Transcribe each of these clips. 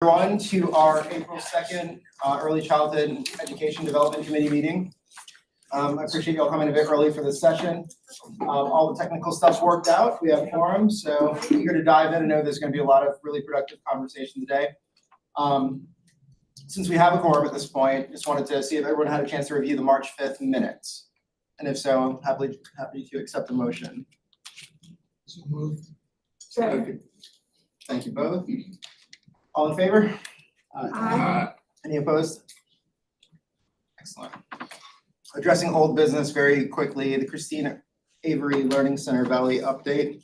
Everyone to our April 2nd Early Childhood Education Development Committee meeting. I appreciate you all coming a bit early for this session. All the technical stuff's worked out. We have quorum, so eager to dive in. I know there's going to be a lot of really productive conversation today. Since we have a quorum at this point, just wanted to see if everyone had a chance to review the March 5th minutes. And if so, I'm happy to accept the motion. So moved. Second. Thank you both. All in favor? Aye. Any opposed? Excellent. Addressing old business very quickly, the Christina Avery Learning Center Valley update.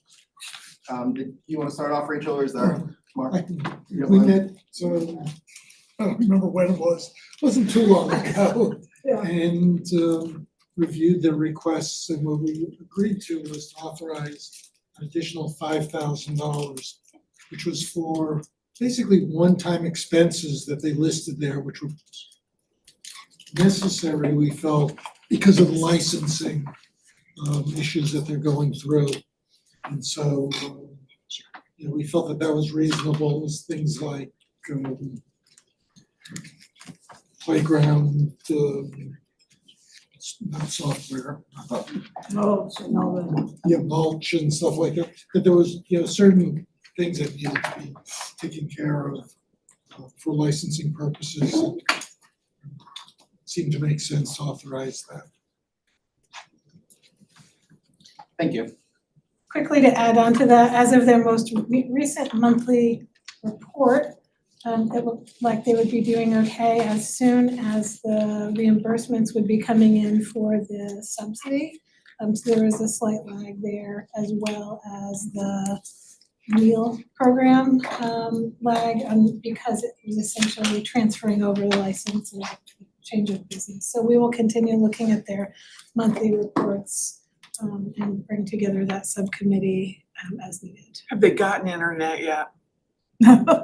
Did you want to start off, Rachel, or is that Mark? We met, so I don't remember when it was. It wasn't too long ago. Yeah. And reviewed the requests, and what we agreed to was to authorize an additional $5,000, which was for basically one-time expenses that they listed there, which were necessary, we felt, because of licensing issues that they're going through. And so, we felt that that was reasonable. It was things like playground, not software, mulch and stuff like that. But there was, certain things that needed to be taken care of for licensing purposes. It seemed to make sense to authorize that. Thank you. Quickly to add on to that, as of their most recent monthly report, it looked like they would be doing okay as soon as the reimbursements would be coming in for the subsidy. So there was a slight lag there, as well as the meal program lag, because it was essentially transferring over the license and change of business. So we will continue looking at their monthly reports and bring together that subcommittee as needed. Have they gotten internet yet? I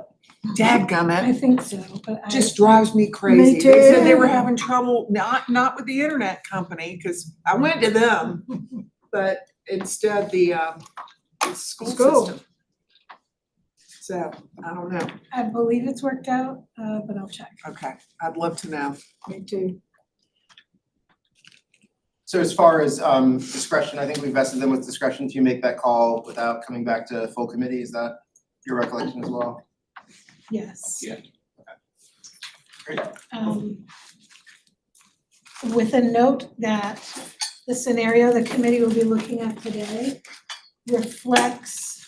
Dadgummit, think so, but just drives me crazy. Me They said they too. were having trouble, not with the internet company, because I went to them, but instead the school system. So, I don't know. I believe it's worked out, but I'll check. Okay, I'd love to know. Me too. So as far as discretion, I think we vested them with discretion to make that call without coming back to full committee. Is that your recollection as well? Yes. Yeah. Okay. Great. With a note that the scenario the committee will be looking at today reflects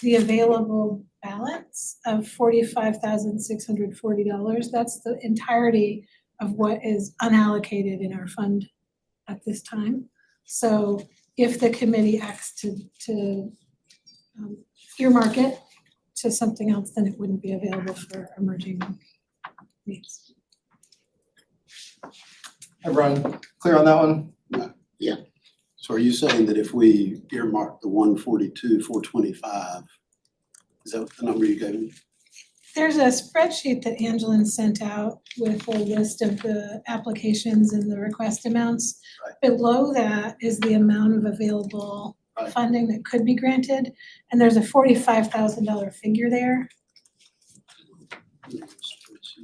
the available balance of $45,640. That's the entirety of what is unallocated in our fund at this time. So if the committee acts to earmark it to something else, then it wouldn't be available for emerging needs. Everyone clear on that one? Yeah. So are you saying that if we earmark the 142,425, is that the number you gave me? There's a spreadsheet that Angelin sent out with a list of the applications and the request amounts. Right. Below that is the amount of available Right. funding that could be granted, and there's a $45,000 figure there.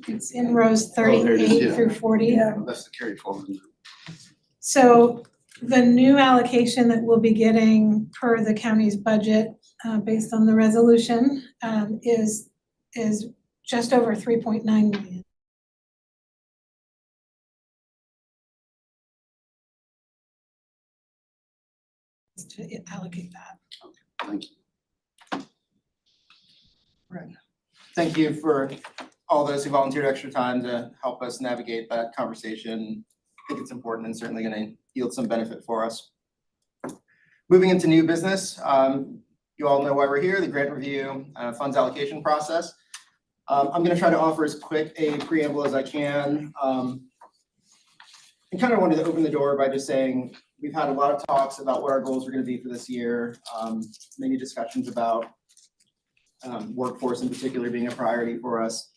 It's in rows there it is, 38 yeah. through 40. That's the carry forward. So the new allocation that we'll be getting per the county's budget, based on the resolution, is just over 3.9 million. To allocate that. Thank you. Right. Thank you for all those who volunteered extra time to help us navigate that conversation. I think it's important and certainly going to yield some benefit for us. Moving into new business, you all know why we're here, the grant review funds allocation process. I'm going to try to offer as quick a preamble as I can. I kind of wanted to open the door by just saying we've had a lot of talks about what our goals are going to be for this year, many discussions about workforce in particular being a priority for us.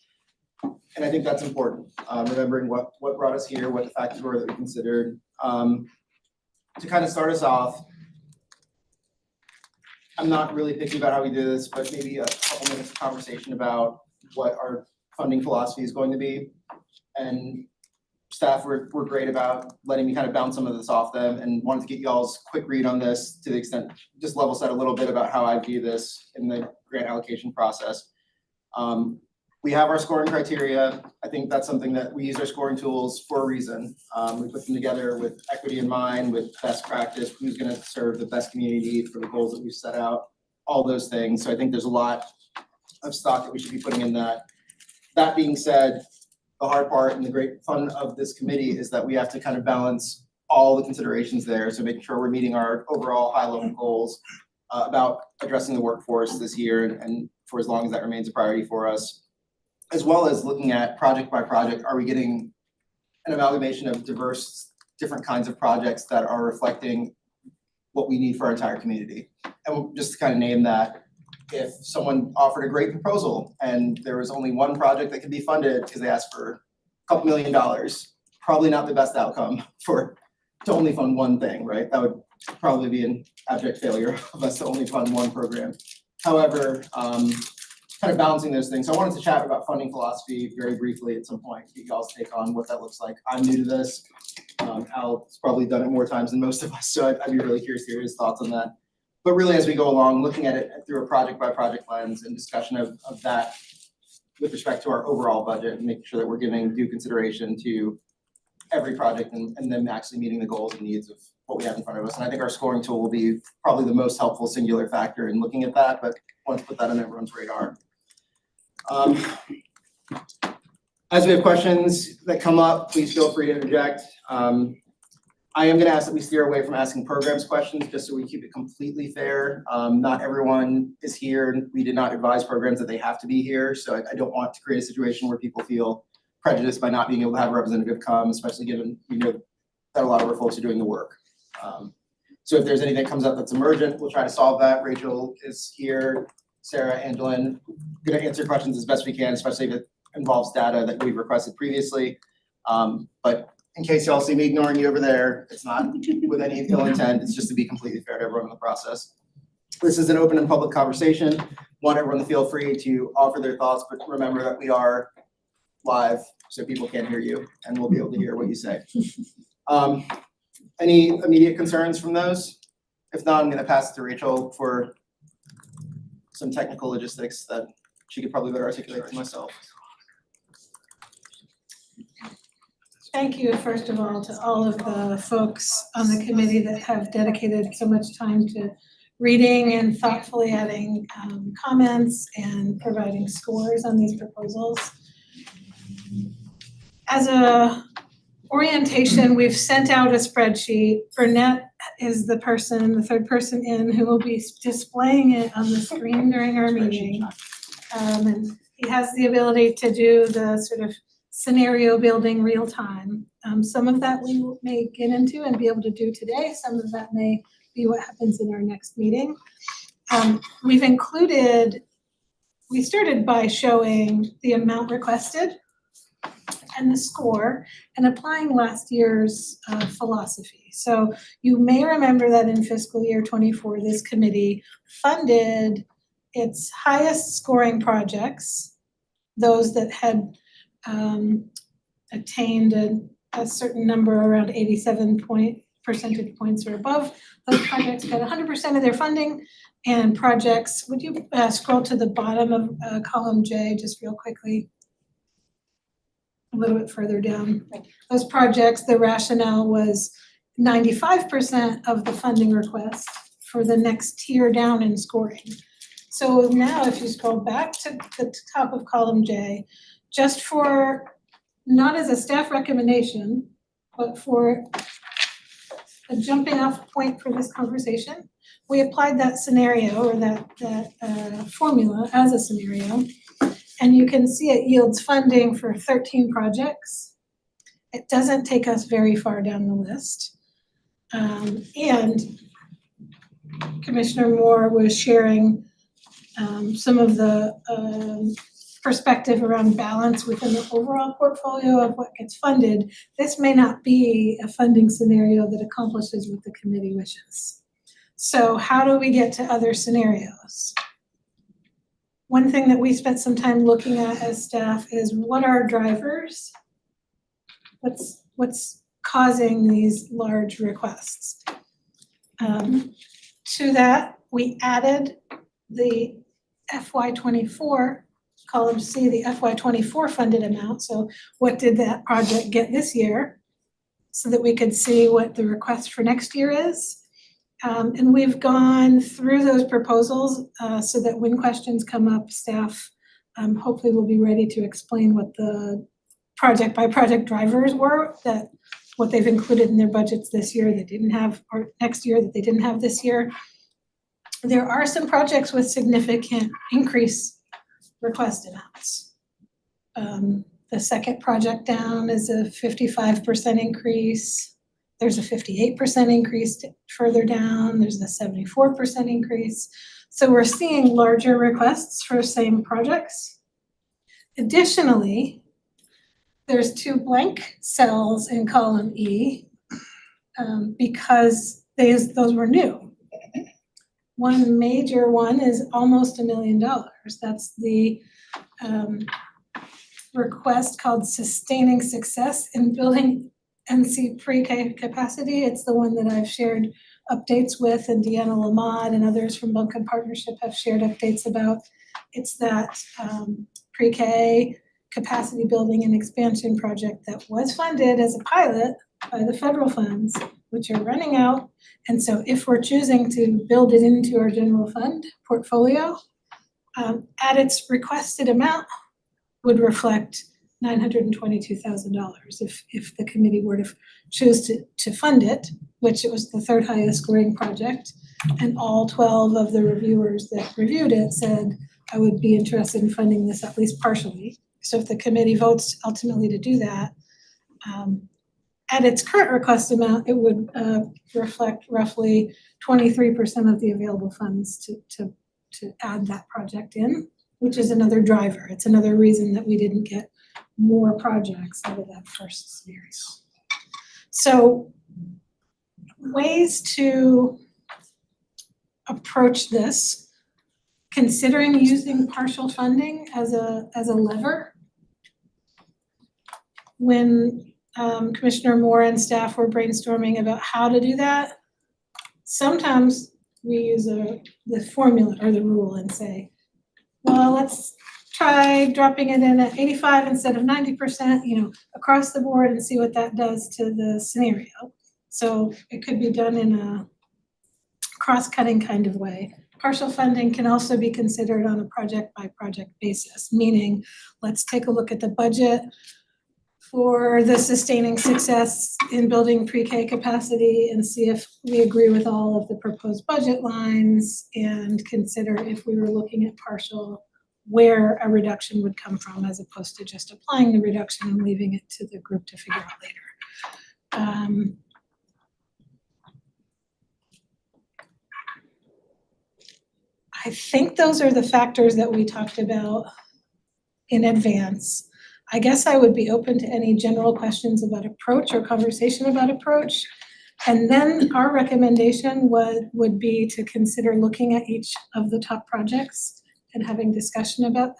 And I think that's important, remembering what brought us here, what the factors were that we considered. To kind of start us off, I'm not really picky about how we do this, but maybe a couple minutes of conversation about what our funding philosophy is going to be. And staff were great about letting me kind of bounce some of this off them, and wanted to get y'all's quick read on this to the extent, just level set a little bit about how I view this in the grant allocation process. We have our scoring criteria. I think that's something that we use our scoring tools for a reason. We put them together with equity in mind, with best practice, who's gonna serve the best community need for the goals that we've set out, all those things. So I think there's a lot of stock that we should be putting in that. That being said, the hard part and the great fun of this committee is that we have to kind of balance all the considerations there. So making sure we're meeting our overall high-level goals about addressing the workforce this year and for as long as that remains a priority for us, as well as looking at project by project, are we getting an amalgamation of diverse, different kinds of projects that are reflecting what we need for our entire community? And just to kind of name that, if someone offered a great proposal and there was only one project that could be funded because they asked for a couple $1 million, probably not the best outcome to only fund one thing, right? That would probably be an abject failure of us to only fund one program. However, kind of balancing those things. So I wanted to chat about funding philosophy very briefly at some point, get y'all's take on what that looks like. I'm new to this. Al's probably done it more times than most of us, so I'd be really curious to hear his thoughts on that. But really, as we go along, looking at it through a project by project lens and discussion of that with respect to our overall budget, and making sure that we're giving due consideration to every project and then actually meeting the goals and needs of what we have in front of us. And I think our scoring tool will be probably the most helpful singular factor in looking at that, but I want to put that on everyone's radar. As we have questions that come up, please feel free to interject. I am gonna ask that we steer away from asking programs questions, just so we keep it completely fair. Not everyone is here, and we did not advise programs that they have to be here, so I don't want to create a situation where people feel prejudiced by not being able to have a representative come, especially given we know that a lot of our folks are doing the work. So if there's anything that comes up that's emergent, we'll try to solve that. Rachel is here, Sarah, Angelin, gonna answer questions as best we can, especially if it involves data that we've requested previously. But in case y'all see me ignoring you over there, it's not with any ill intent, it's just to be completely fair to everyone in the process. This is an open and public conversation. Want everyone to feel free to offer their thoughts, but remember that we are live, so people can hear you, and we'll be able to hear what you say. Any immediate concerns from those? If not, I'm gonna pass it to Rachel for some technical logistics that she could probably better articulate to myself. Thank you, first of all, to all of the folks on the committee that have dedicated so much time to reading and thoughtfully adding comments and providing scores on these proposals. As a orientation, we've sent out a spreadsheet. Burnett is the person, the third person in, who will be displaying it on the screen during our meeting. And he has the ability to do the sort of scenario building real time. Some of that we may get into and be able to do today. Some of that may be what happens in our next meeting. We started by showing the amount requested and the score and applying last year's philosophy. So you may remember that in fiscal year 24, this committee funded its highest scoring projects, those that had attained a certain number around 87 percentage points or above. Those projects got 100% of their funding, and projects, would you scroll to the bottom of column J just real quickly? A little bit further down. Those projects, the rationale was 95% of the funding request for the next tier down in scoring. So now if you scroll back to the top of column J, just for, not as a staff recommendation, but for a jumping off point for this conversation, we applied that scenario or that formula as a scenario. And you can see it yields funding for 13 projects. It doesn't take us very far down the list. And Commissioner Moore was sharing some of the perspective around balance within the overall portfolio of what gets funded. This may not be a funding scenario that accomplishes what the committee wishes. So how do we get to other scenarios? one thing that we spent some time looking at as staff is what are drivers? What's causing these large requests? To that, we added the FY '24, column C, the FY '24 funded amount. So what did that project get this year? So that we could see what the request for next year is. And we've gone through those proposals so that when questions come up, staff hopefully will be ready to explain what the project by project drivers were, that what they've included in their budgets this year that didn't have, or next year that they didn't have this year. There are some projects with significant increase request amounts. The second project down is a 55% increase. There's a 58% increase further down. There's a 74% increase. So we're seeing larger requests for same projects. Additionally, there's 2 blank cells in column E because those were new. One major one is almost $1 million. That's the request called Sustaining Success in Building NC Pre-K Capacity. It's the one that I've shared updates with, and Deanna Lamad and others from Bunkin Partnership have shared updates about. It's that pre-K capacity building and expansion project that was funded as a pilot by the federal funds, which are running out. And so if we're choosing to build it into our general fund portfolio, at its requested amount would reflect $922,000 if the committee were to choose to fund it, which it was the 3rd highest scoring project. And all 12 of the reviewers that reviewed it said, I would be interested in funding this at least partially. So if the committee votes ultimately to do that, at its current request amount, it would reflect roughly 23% of the available funds to add that project in, which is another driver. It's another reason that we didn't get more projects out of that first series. So ways to approach this, considering using partial funding as a lever. When Commissioner Moore and staff were brainstorming about how to do that, sometimes we use the formula or the rule and say, well, let's try dropping it in at 85 instead of 90%, across the board and see what that does to the scenario. So it could be done in a cross-cutting kind of way. Partial funding can also be considered on a project-by-project basis, meaning let's take a look at the budget for the Sustaining Success in Building Pre-K Capacity and see if we agree with all of the proposed budget lines and consider if we were looking at partial, where a reduction would come from as opposed to just applying the reduction and leaving it to the group to figure out later. I think those are the factors that we talked about in advance. I guess I would be open to any general questions about approach or conversation about approach. And then our recommendation would be to consider looking at each of the top projects and having discussion about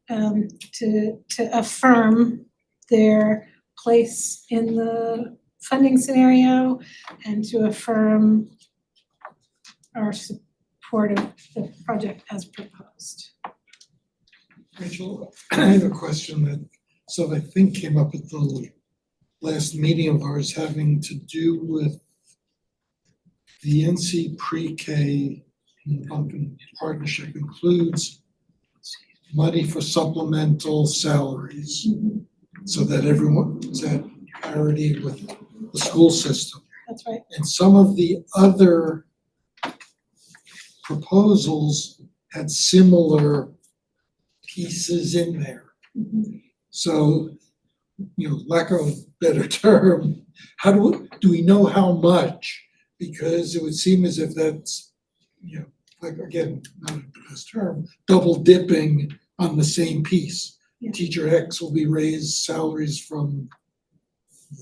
them to affirm their place in the funding scenario and to affirm our support of the project as proposed. Rachel, I have a question that I think came up at the last meeting of ours having to do with the NC Pre-K Bunkin Partnership includes money for supplemental salaries so that everyone's at parity with the school system. That's right. And some of the other proposals had similar pieces in there. So, lack of a better term, do we know how much? Because it would seem as if that's, again, not a best term, double dipping on the same piece. Yeah. Teacher X will be raised salaries from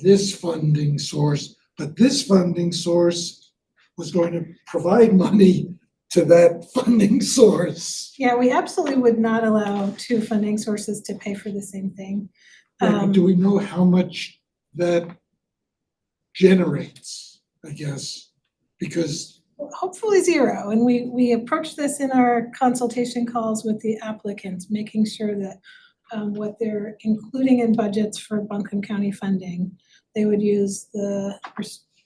this funding source, but this funding source was going to provide money to that funding source. Yeah, we absolutely would not allow two funding sources to pay for the same thing. Right, but do we know how much that generates, I guess? Because, Hopefully zero, and we approach this in our consultation calls with the applicants, making sure that what they're including in budgets for Buncombe County funding, they would use the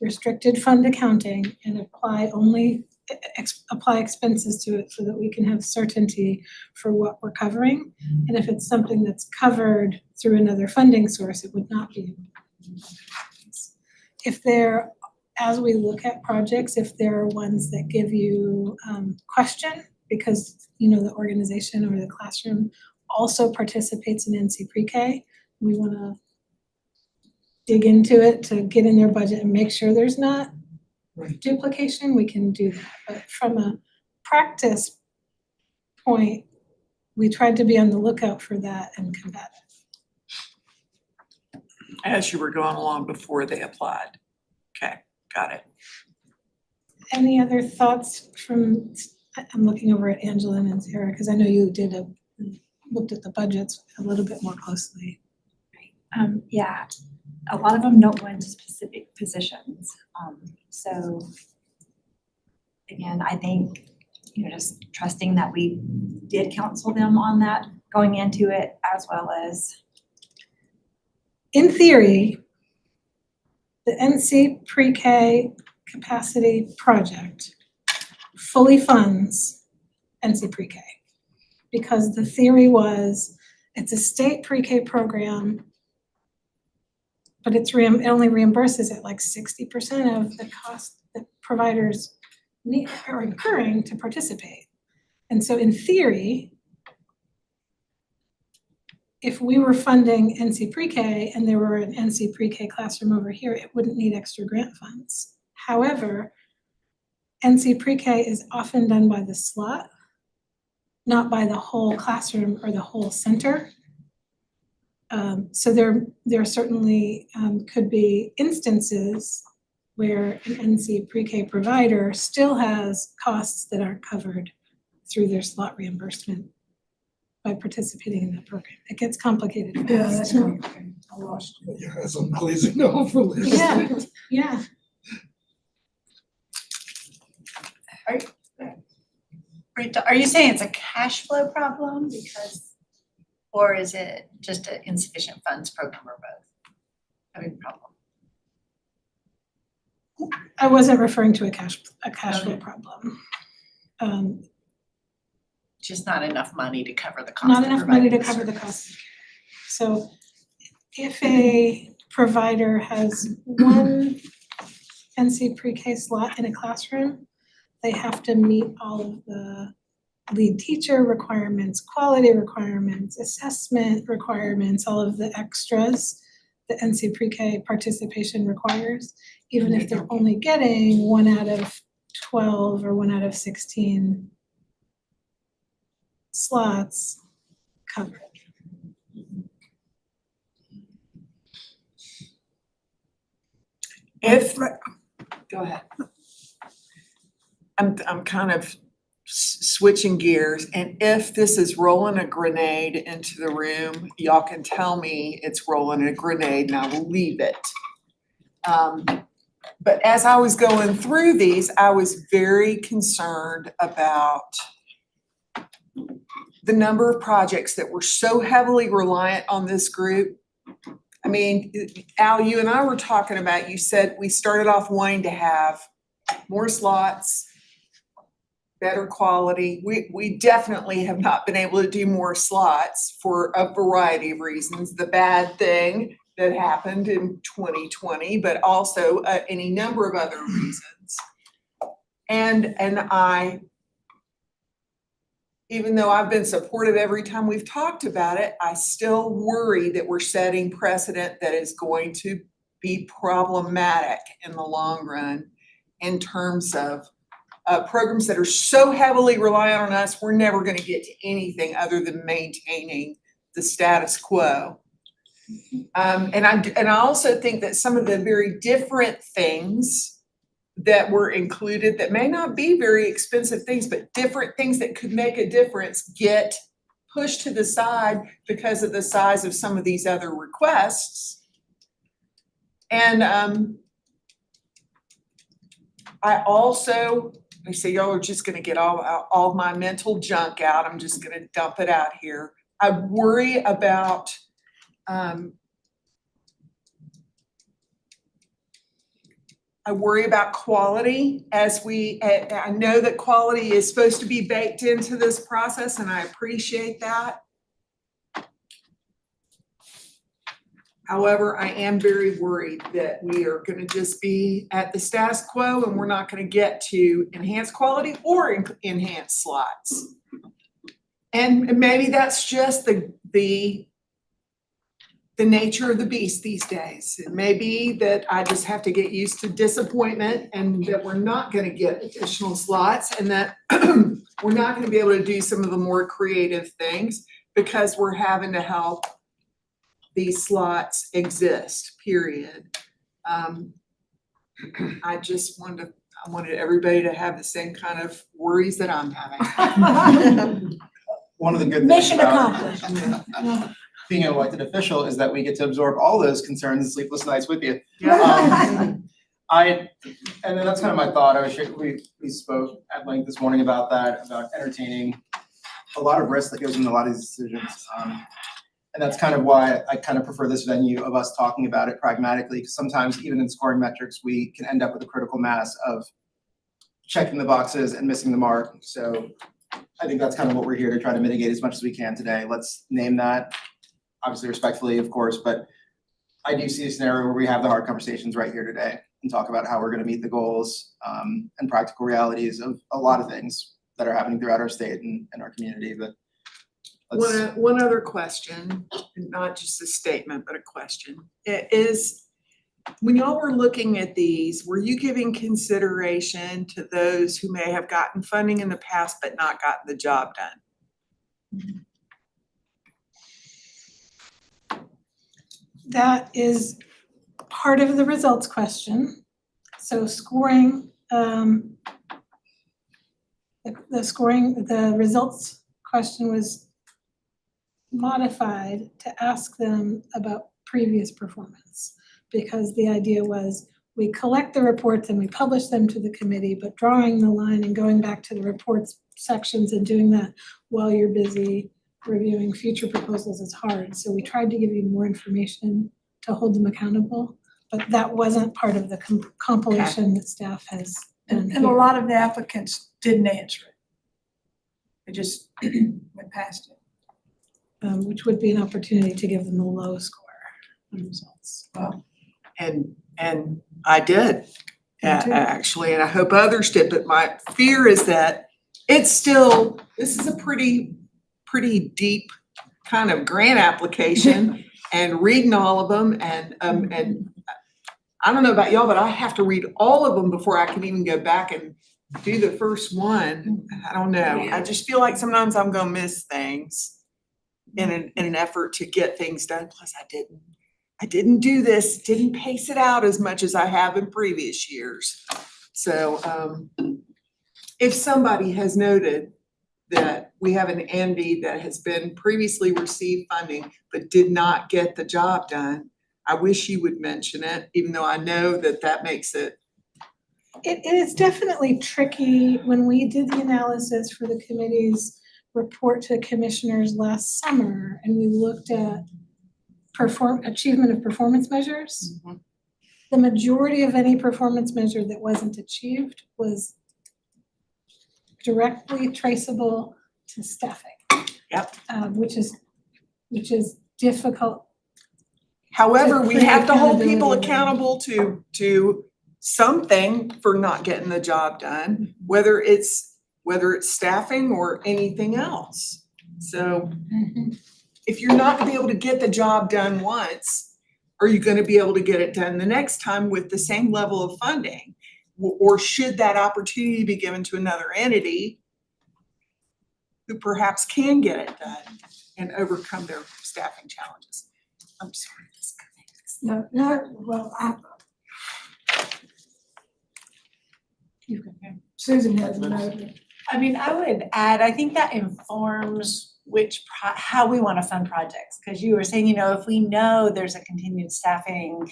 restricted fund accounting and apply only apply expenses to it so that we can have certainty for what we're covering. And if it's something that's covered through another funding source, it would not be. If there, as we look at projects, if there are ones that give you question because the organization or the classroom also participates in NC Pre-K, we wanna dig into it to get in their budget and make sure there's not right, duplication, we can do that. But from a practice point, we tried to be on the lookout for that and combat it. As you were going along before they applied. Okay, got it. Any other thoughts from, I'm looking over at Angela and Sarah, because I know you looked at the budgets a little bit more closely. Yeah, a lot of them don't go into specific positions. So again, I think, just trusting that we did counsel them on that going into it, as well as, In theory, the NC Pre-K capacity project fully funds NC Pre-K. Because the theory was, it's a state pre-K program, but it only reimburses at like 60% of the cost that providers are incurring to participate. And so in theory, if we were funding NC Pre-K and there were an NC Pre-K classroom over here, it wouldn't need extra grant funds. However, NC Pre-K is often done by the slot, not by the whole classroom or the whole center. So there certainly could be instances where an NC Pre-K provider still has costs that aren't covered through their slot reimbursement by participating in that program. It gets complicated fast. I lost you. Yeah, as I'm glazing over listening. Yeah, Rita, are you saying it's a cash flow problem or is it just an insufficient funds program or both? Having a problem? I wasn't referring to a cash flow problem. Just not enough money to cover the cost Not of enough money to providing the cover the service. cost. So if a provider has one NC Pre-K slot in a classroom, they have to meet all of the lead teacher requirements, quality requirements, assessment requirements, all of the extras that NC Pre-K participation requires, even if they're only getting 1 out of 12 or 1 out of 16 slots covered. Go ahead. I'm kind of switching gears, and if this is rolling a grenade into the room, y'all can tell me it's rolling a grenade and I will leave it. But as I was going through these, I was very concerned about the number of projects that were so heavily reliant on this group. I mean, Al, you and I were talking about, you said we started off wanting to have more slots, better quality. We definitely have not been able to do more slots for a variety of reasons. The bad thing that happened in 2020, but also any number of other reasons. And I, even though I've been supportive every time we've talked about it, I still worry that we're setting precedent that is going to be problematic in the long run in terms of programs that are so heavily reliant on us, we're never gonna get to anything other than maintaining the status quo. And I also think that some of the very different things that were included that may not be very expensive things, but different things that could make a difference get pushed to the side because of the size of some of these other requests. And I also, they say y'all are just gonna get all my mental junk out. I'm just gonna dump it out here. I worry about quality as I know that quality is supposed to be baked into this process, and I appreciate that. However, I am very worried that we are gonna just be at the status quo and we're not gonna get to enhanced quality or enhanced slots. And maybe that's just the nature of the beast these days. It may be that I just have to get used to disappointment and that we're not gonna get additional slots and that we're not gonna be able to do some of the more creative things because we're having to help these slots exist, period. I just I wanted everybody to have the same kind of worries that I'm having. One of the good things Mission about accomplished. being an elected official is that we get to absorb all those concerns and sleepless nights with you. Yeah. And then that's kind of my thought. We spoke at length this morning about that, about entertaining a lot of risk that goes into a lot of these decisions. And that's kind of why I kind of prefer this venue of us talking about it pragmatically, because sometimes even in scoring metrics, we can end up with a critical mass of checking the boxes and missing the mark. So I think that's kind of what we're here to try to mitigate as much as we can today. Let's name that, obviously respectfully, of course, but I do see a scenario where we have the hard conversations right here today and talk about how we're going to meet the goals and practical realities of a lot of things that are happening throughout our state and our community. But One other question, not just a statement, but a question. It is, when y'all were looking at these, were you giving consideration to those who may have gotten funding in the past but not gotten the job done? That is part of the results question. So scoring, the results question was modified to ask them about previous performance. Because the idea was we collect the reports and we publish them to the committee, but drawing the line and going back to the reports sections and doing that while you're busy reviewing future proposals is hard. So we tried to give you more information to hold them accountable, but that wasn't part of the compilation that staff has done And a here. lot of the applicants didn't answer it. They just went past it. Which would be an opportunity to give them a low score on results. And I did, Me too. actually, and I hope others did, but my fear is that it's still, this is a pretty deep kind of grant application and reading all of them and I don't know about y'all, but I have to read all of them before I can even go back and do the first one. I don't know. I just feel like sometimes I'm gonna miss things in an effort to get things done. Plus I didn't do this, didn't pace it out as much as I have in previous years. So if somebody has noted that we have an Andy that has been previously received funding but did not get the job done, I wish you would mention it, even though I know that makes it. It is definitely tricky. When we did the analysis for the committee's report to commissioners last summer, and we looked at achievement of performance measures, the majority of any performance measure that wasn't achieved was directly traceable to staffing. Yep. Which is difficult. However, we create have to hold people accountability. accountable to something for not getting the job done, whether it's staffing or anything else. So if you're not gonna be able to get the job done once, are you gonna be able to get it done the next time with the same level of funding? Or should that opportunity be given to another entity who perhaps can get it done and overcome their staffing challenges? I'm sorry. No, well, Susan has a note. I mean, I would add, I think that informs how we wanna fund projects. Cause you were saying, if we know there's a continued staffing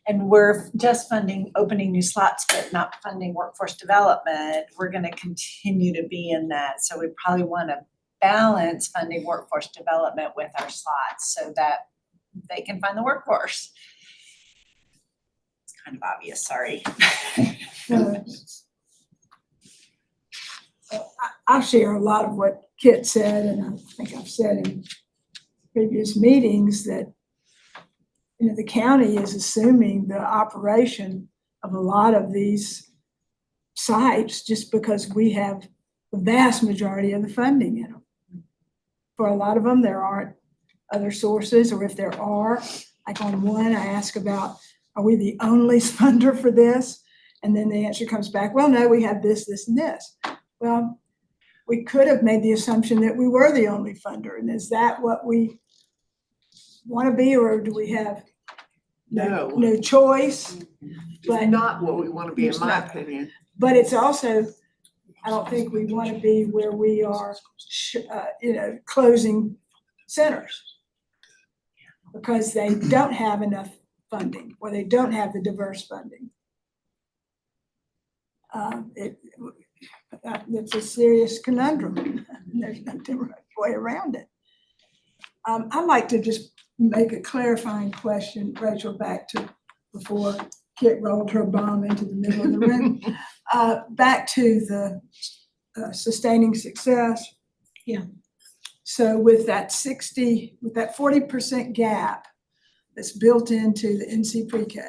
and we're just funding opening new slots, but not funding workforce development, we're gonna continue to be in that. So we probably wanna balance funding workforce development with our slots so that they can find the workforce. It's kind of obvious, sorry. I share a lot of what Kit said, and I think I've said in previous meetings that, the county is assuming the operation of a lot of these sites just because we have the vast majority of the funding in them. For a lot of them, there aren't other sources, or if there are, like on one, I ask about, are we the only funder for this? And then the answer comes back, well, no, we have this, this, and this. Well, we could have made the assumption that we were the only funder, and is that what we want to be, or do we have no choice? It's not what we wanna be, in my opinion. But it's also, I don't think we want to be where we are, closing centers because they don't have enough funding, or they don't have the diverse funding. It's a serious conundrum. There's no way around it. I'd like to just make a clarifying question, Rachel, back to before Kit rolled her bomb into the middle of the room. Back to the sustaining success. Yeah. So with that 40% gap that's built into the NC Pre-K,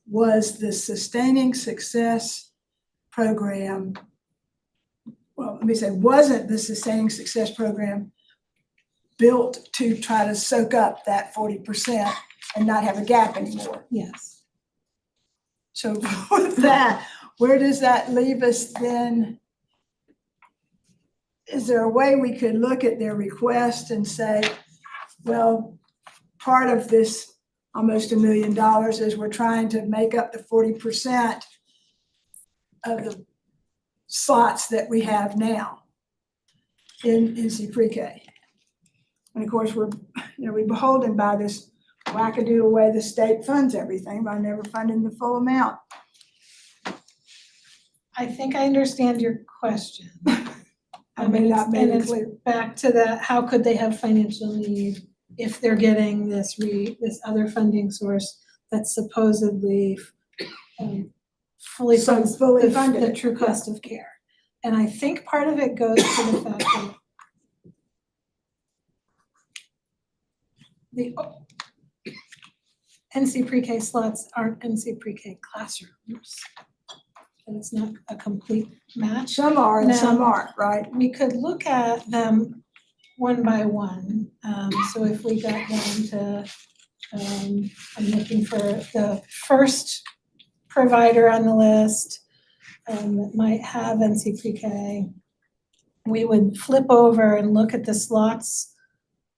was the sustaining success program, wasn't the sustaining success program built to try to soak up that 40% and not have a gap anymore? Yes. So with that, where does that leave us then? Is there a way we could look at their request and say, well, part of this almost $1 million is we're trying to make up the 40% of the slots that we have now in NC Pre-K? And of course, we're beholden by this wackadoo way the state funds everything by never funding the full amount. I think I understand your question. I may not make And it it's clear. back to that, how could they have financial need if they're getting this other funding source that's supposedly fully funds Fully funded. the true cost of care? And I think part of it goes to the fact that the NC Pre-K slots aren't NC Pre-K classrooms. And it's not a complete match. Some are and some No. aren't, right? We could look at them one by one. So if we got down to, I'm looking for the first provider on the list that might have NC Pre-K. We would flip over and look at the slots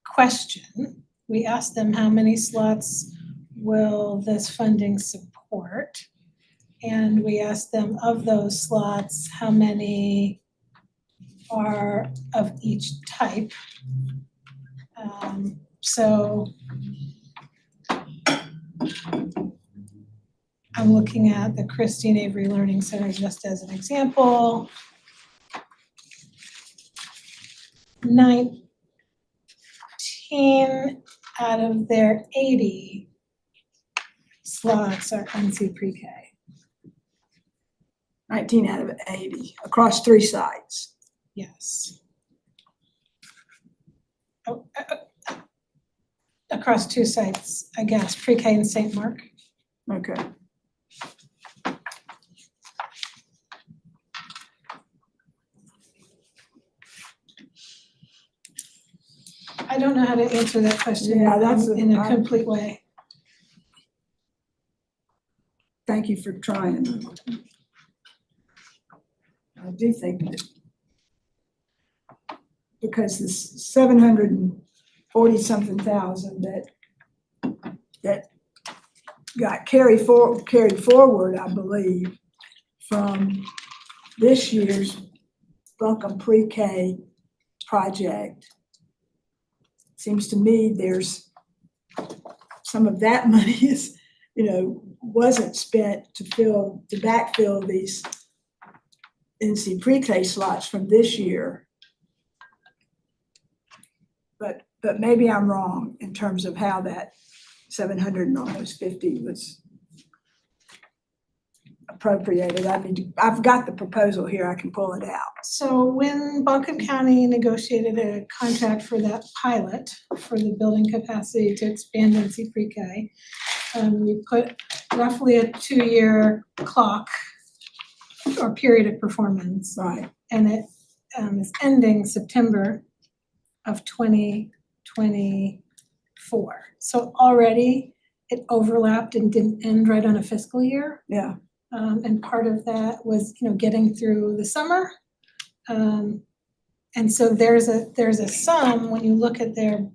question. We ask them how many slots will this funding support? And we ask them of those slots, how many are of each type. So I'm looking at the Christine Avery Learning Center just as an example. 19 out of their 80 slots are NC Pre-K. 19 out of 80 across 3 sites. Yes. Across 2 sites, I guess, Pre-K and St. Mark. Okay. I don't know how to answer that question Yeah, that's in a complete way. Thank you for trying. I do think that because this 740-something thousand that got carried forward, I believe, from this year's Buncombe Pre-K project. Seems to me there's some of that money is, wasn't spent to backfill these NC Pre-K slots from this year. But maybe I'm wrong in terms of how that 700 and almost 50 was appropriated. I mean, I've got the proposal here, I can pull it out. So when Buncombe County negotiated a contract for that pilot for the building capacity to expand NC Pre-K, we put roughly a 2-year clock or period of performance. Right. And it is ending September of 2024. So already it overlapped and didn't end right on a fiscal year. Yeah. And part of that was, getting through the summer. And so there's a sum when you look at the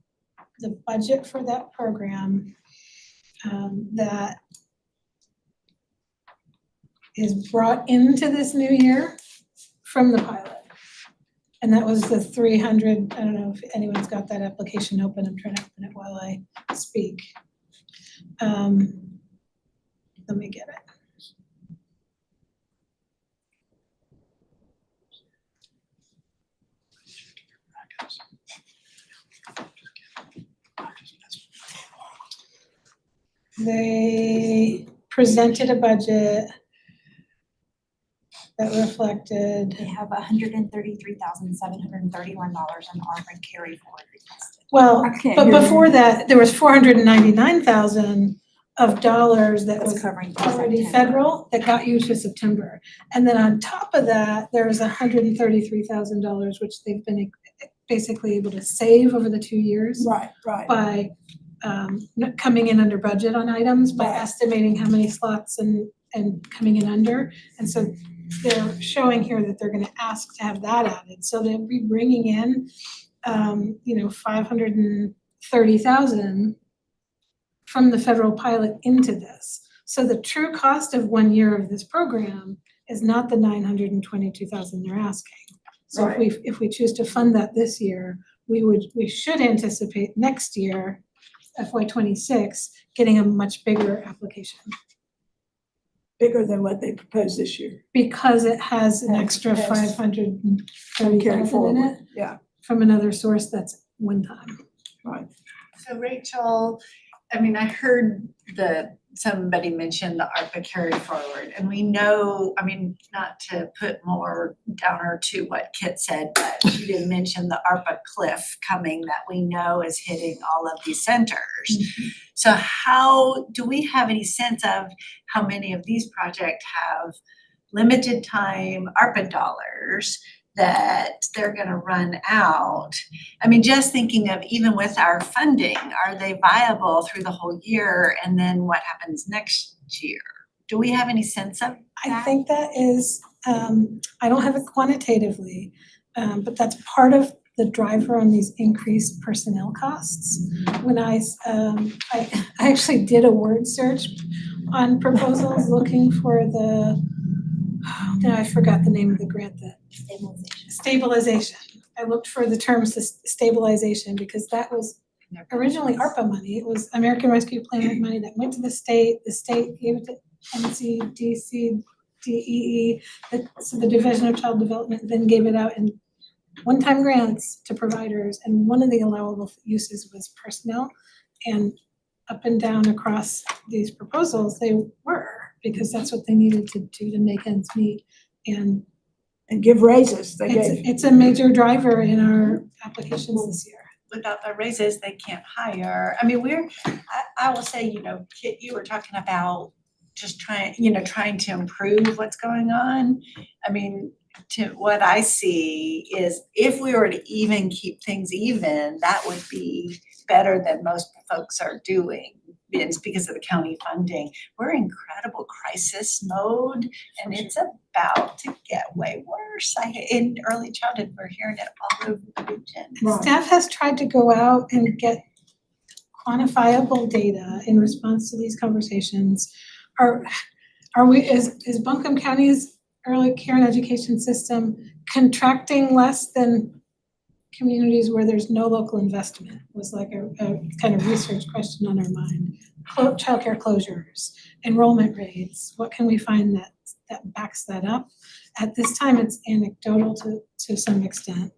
budget for that program that is brought into this new year from the pilot. And that was the 300, I don't know if anyone's got that application open, I'm trying to open it while I speak. Let me get it. They presented a budget that reflected, They have $133,731 in ARPA carry forward requested. well, I can't but hear you. before that, there was $499,000 of dollars that That's was covering already September. federal that got used to September. And then on top of that, there was $133,000, which they've been basically able to save over the 2 years Right. by not coming in under budget on items, by Right. estimating how many slots and coming in under. And so they're showing here that they're gonna ask to have that added. So they'll be bringing in, $530,000 from the federal pilot into this. So the true cost of 1 year of this program is not the $922,000 they're asking. So if we choose to fund that this year, we should anticipate next year, FY '26, getting a much bigger application. Bigger than what they proposed this year. Because it has an Yes, extra yes. $530,000 Carry in it forward, yeah, from another source that's one time. right. So Rachel, I mean, I heard somebody mention the ARPA carry forward, and we know, I mean, not to put more downer to what Kit said, but she did mention the ARPA cliff coming that we know is hitting all of these centers. So how, do we have any sense of how many of these projects have limited time ARPA dollars that they're gonna run out? I mean, just thinking of even with our funding, are they viable through the whole year, and then what happens next year? Do we have any sense of I that? think that is, I don't have it quantitatively, but that's part of the driver on these increased personnel costs. When I actually did a word search on proposals looking for now I forgot the name of the grant, stabilization. I looked for the term stabilization because that was originally ARPA money. It was American Rescue Plan money that went to the state gave it to NCDC, DEE, so the Division of Child Development then gave it out in one-time grants to providers, and one of the allowable uses was personnel. And up and down across these proposals, they were, because that's what they needed to do to make ends meet. And give raises, they gave. it's a major driver in our applications this year. Without the raises, they can't hire. I mean, I will say, Kit, you were talking about just trying to improve what's going on. I mean, to what I see is if we were to even keep things even, that would be better than most folks are doing. It's because of the county funding. We're in incredible crisis mode, and it's about to get way worse. In early childhood, we're hearing it all over the region. Right. Staff has tried to go out and get quantifiable data in response to these conversations. Is Buncombe County's early care and education system contracting less than communities where there's no local investment was like a kind of research question on our mind. Childcare closures, enrollment rates, what can we find that backs that up? At this time, it's anecdotal to some extent.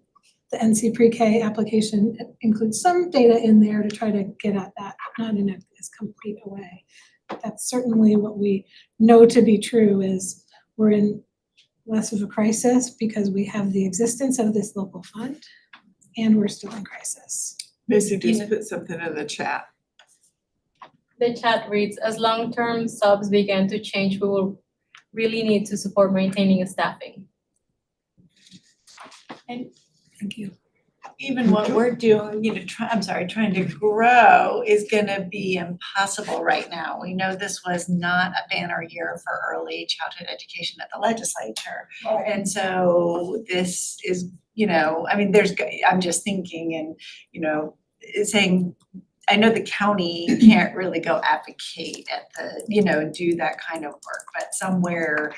The NC pre-K application includes some data in there to try to get at that, not in as complete a way. But that's certainly what we know to be true is we're in less of a crisis because we have the existence of this local fund and we're still in crisis. Missy just put something in the chat. The chat reads, as long-term subs begin to change, we will really need to support maintaining staffing. Thank you. Even what we're doing, trying to grow is gonna be impossible right now. We know this was not a banner year for early childhood education at the legislature. And so this is, I'm just thinking and, saying, I know the county can't really go advocate at the, do that kind of work, but somewhere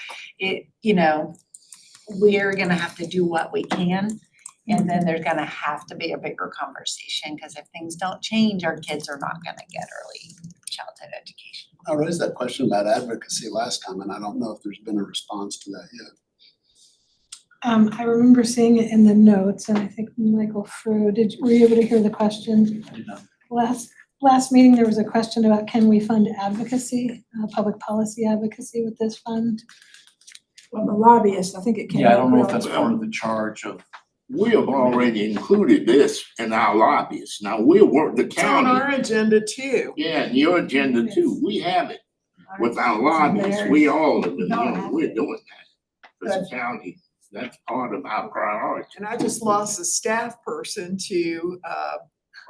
we're gonna have to do what we can. And then there's gonna have to be a bigger conversation, because if things don't change, our kids are not gonna get early childhood education. I raised that question about advocacy last time, and I don't know if there's been a response to that yet. I remember seeing it in the notes, and I think Michael Frew, were you able to hear the question? I did not. Last meeting, there was a question about can we fund advocacy, public policy advocacy with this fund? Well, the lobbyists, I think it came Yeah, I out don't know if well. that's part of the charge of, We have already included this in our lobbyists. Now, we'll work the It's on county, our agenda too. yeah, and your agenda too. We have it with our lobbyists. We all, we're doing that. As a county, that's part of our priority, And I just lost a staff person to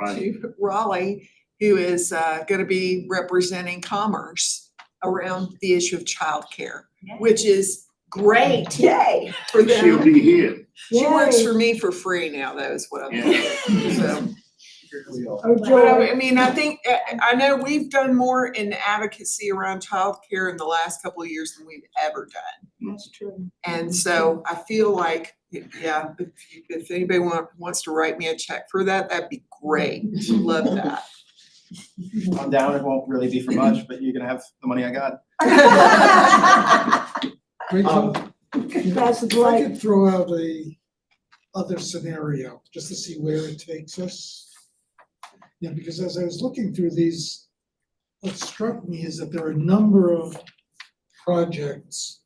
right? Raleigh, who is gonna be representing Commerce around the issue of childcare, which is great. Yay. For She'll them. be here, She works Yay. for me for free now, though, is what I'm yeah. so. Oh, But joy. I mean, I think, I know we've done more in advocacy around childcare in the last couple of years than we've ever done. That's true. And so I feel like, yeah, if anybody wants to write me a check for that, that'd be great. Love that. I'm down, it won't really be for much, but you're gonna have the money I got. Rachel, That's the if I right. could throw out a other scenario, just to see where it takes us. Yeah, because as I was looking through these, what struck me is that there are a number of projects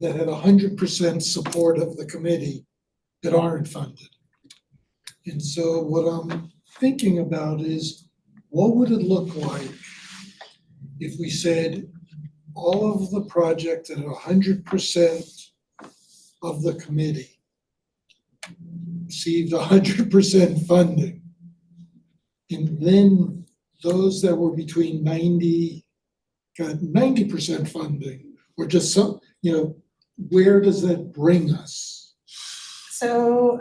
that had 100% support of the committee that aren't funded. And so what I'm thinking about is, what would it look like if we said all of the projects that are 100% of the committee received 100% funding? And then those that were between 90% funding, or just some, where does that bring us? So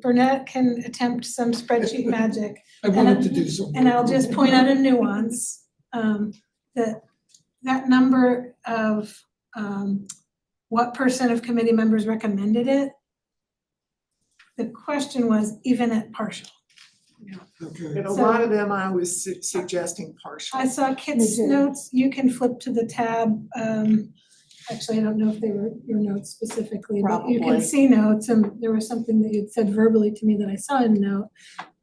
Burnett can attempt some spreadsheet magic. I wanted to do some. And I'll work. just point out a nuance, that number of what percent of committee members recommended it. The question was even at partial. Okay, And a lot of them I was suggesting partial. I saw Kit's Me too. notes, you can flip to the tab, actually, I don't know if they were your notes specifically, but you can Probably. see notes, and there was something that you'd said verbally to me that I saw in a note.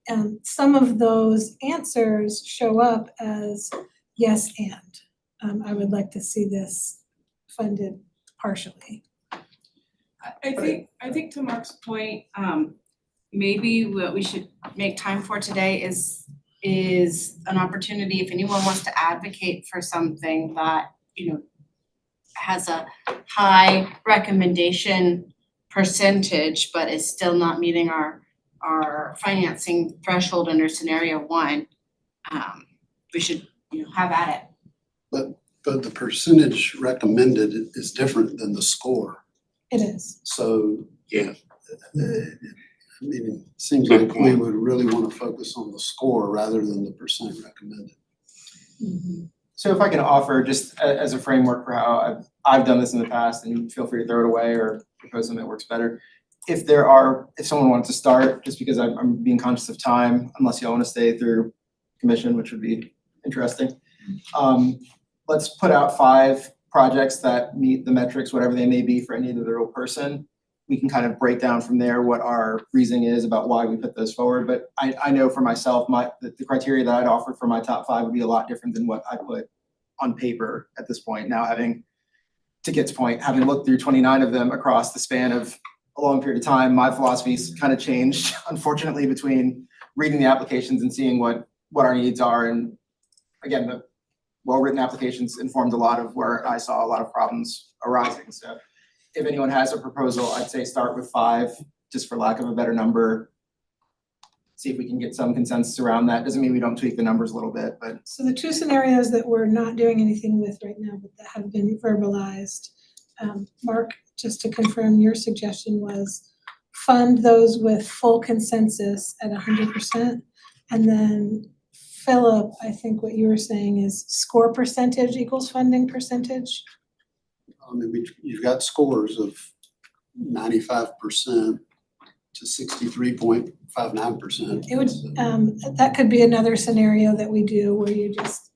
And some of those answers show up as yes and. I would like to see this funded partially. I think to Mark's point, maybe what we should make time for today is an opportunity, if anyone wants to advocate for something that, has a high recommendation percentage, but is still not meeting our financing threshold under scenario one, we should, have at it. But the percentage recommended is different than the score. It is. So, Yeah. it seems like we would really want to focus on the score rather than the percent recommended. So if I can offer just as a framework for how I've done this in the past, and feel free to throw it away or propose something that works better. If someone wanted to start, just because I'm being conscious of time, unless y'all want to stay through commission, which would be interesting. Let's put out 5 projects that meet the metrics, whatever they may be for any individual person. We can kind of break down from there what our reasoning is about why we put those forward. But I know for myself, the criteria that I'd offer for my top 5 would be a lot different than what I put on paper at this point. Now to Kit's point, having looked through 29 of them across the span of a long period of time, my philosophy's kind of changed, unfortunately, between reading the applications and seeing what our needs are. And again, the well-written applications informed a lot of where I saw a lot of problems arising. So if anyone has a proposal, I'd say start with 5, just for lack of a better number. See if we can get some consensus around that. Doesn't mean we don't tweak the numbers a little bit, but. So the 2 scenarios that we're not doing anything with right now, but that have been verbalized, Mark, just to confirm, your suggestion was fund those with full consensus at 100%. And then Philip, I think what you were saying is score percentage equals funding percentage. I mean, you've got scores of 95% to 63.59%. It would, that could be another scenario that we do where you just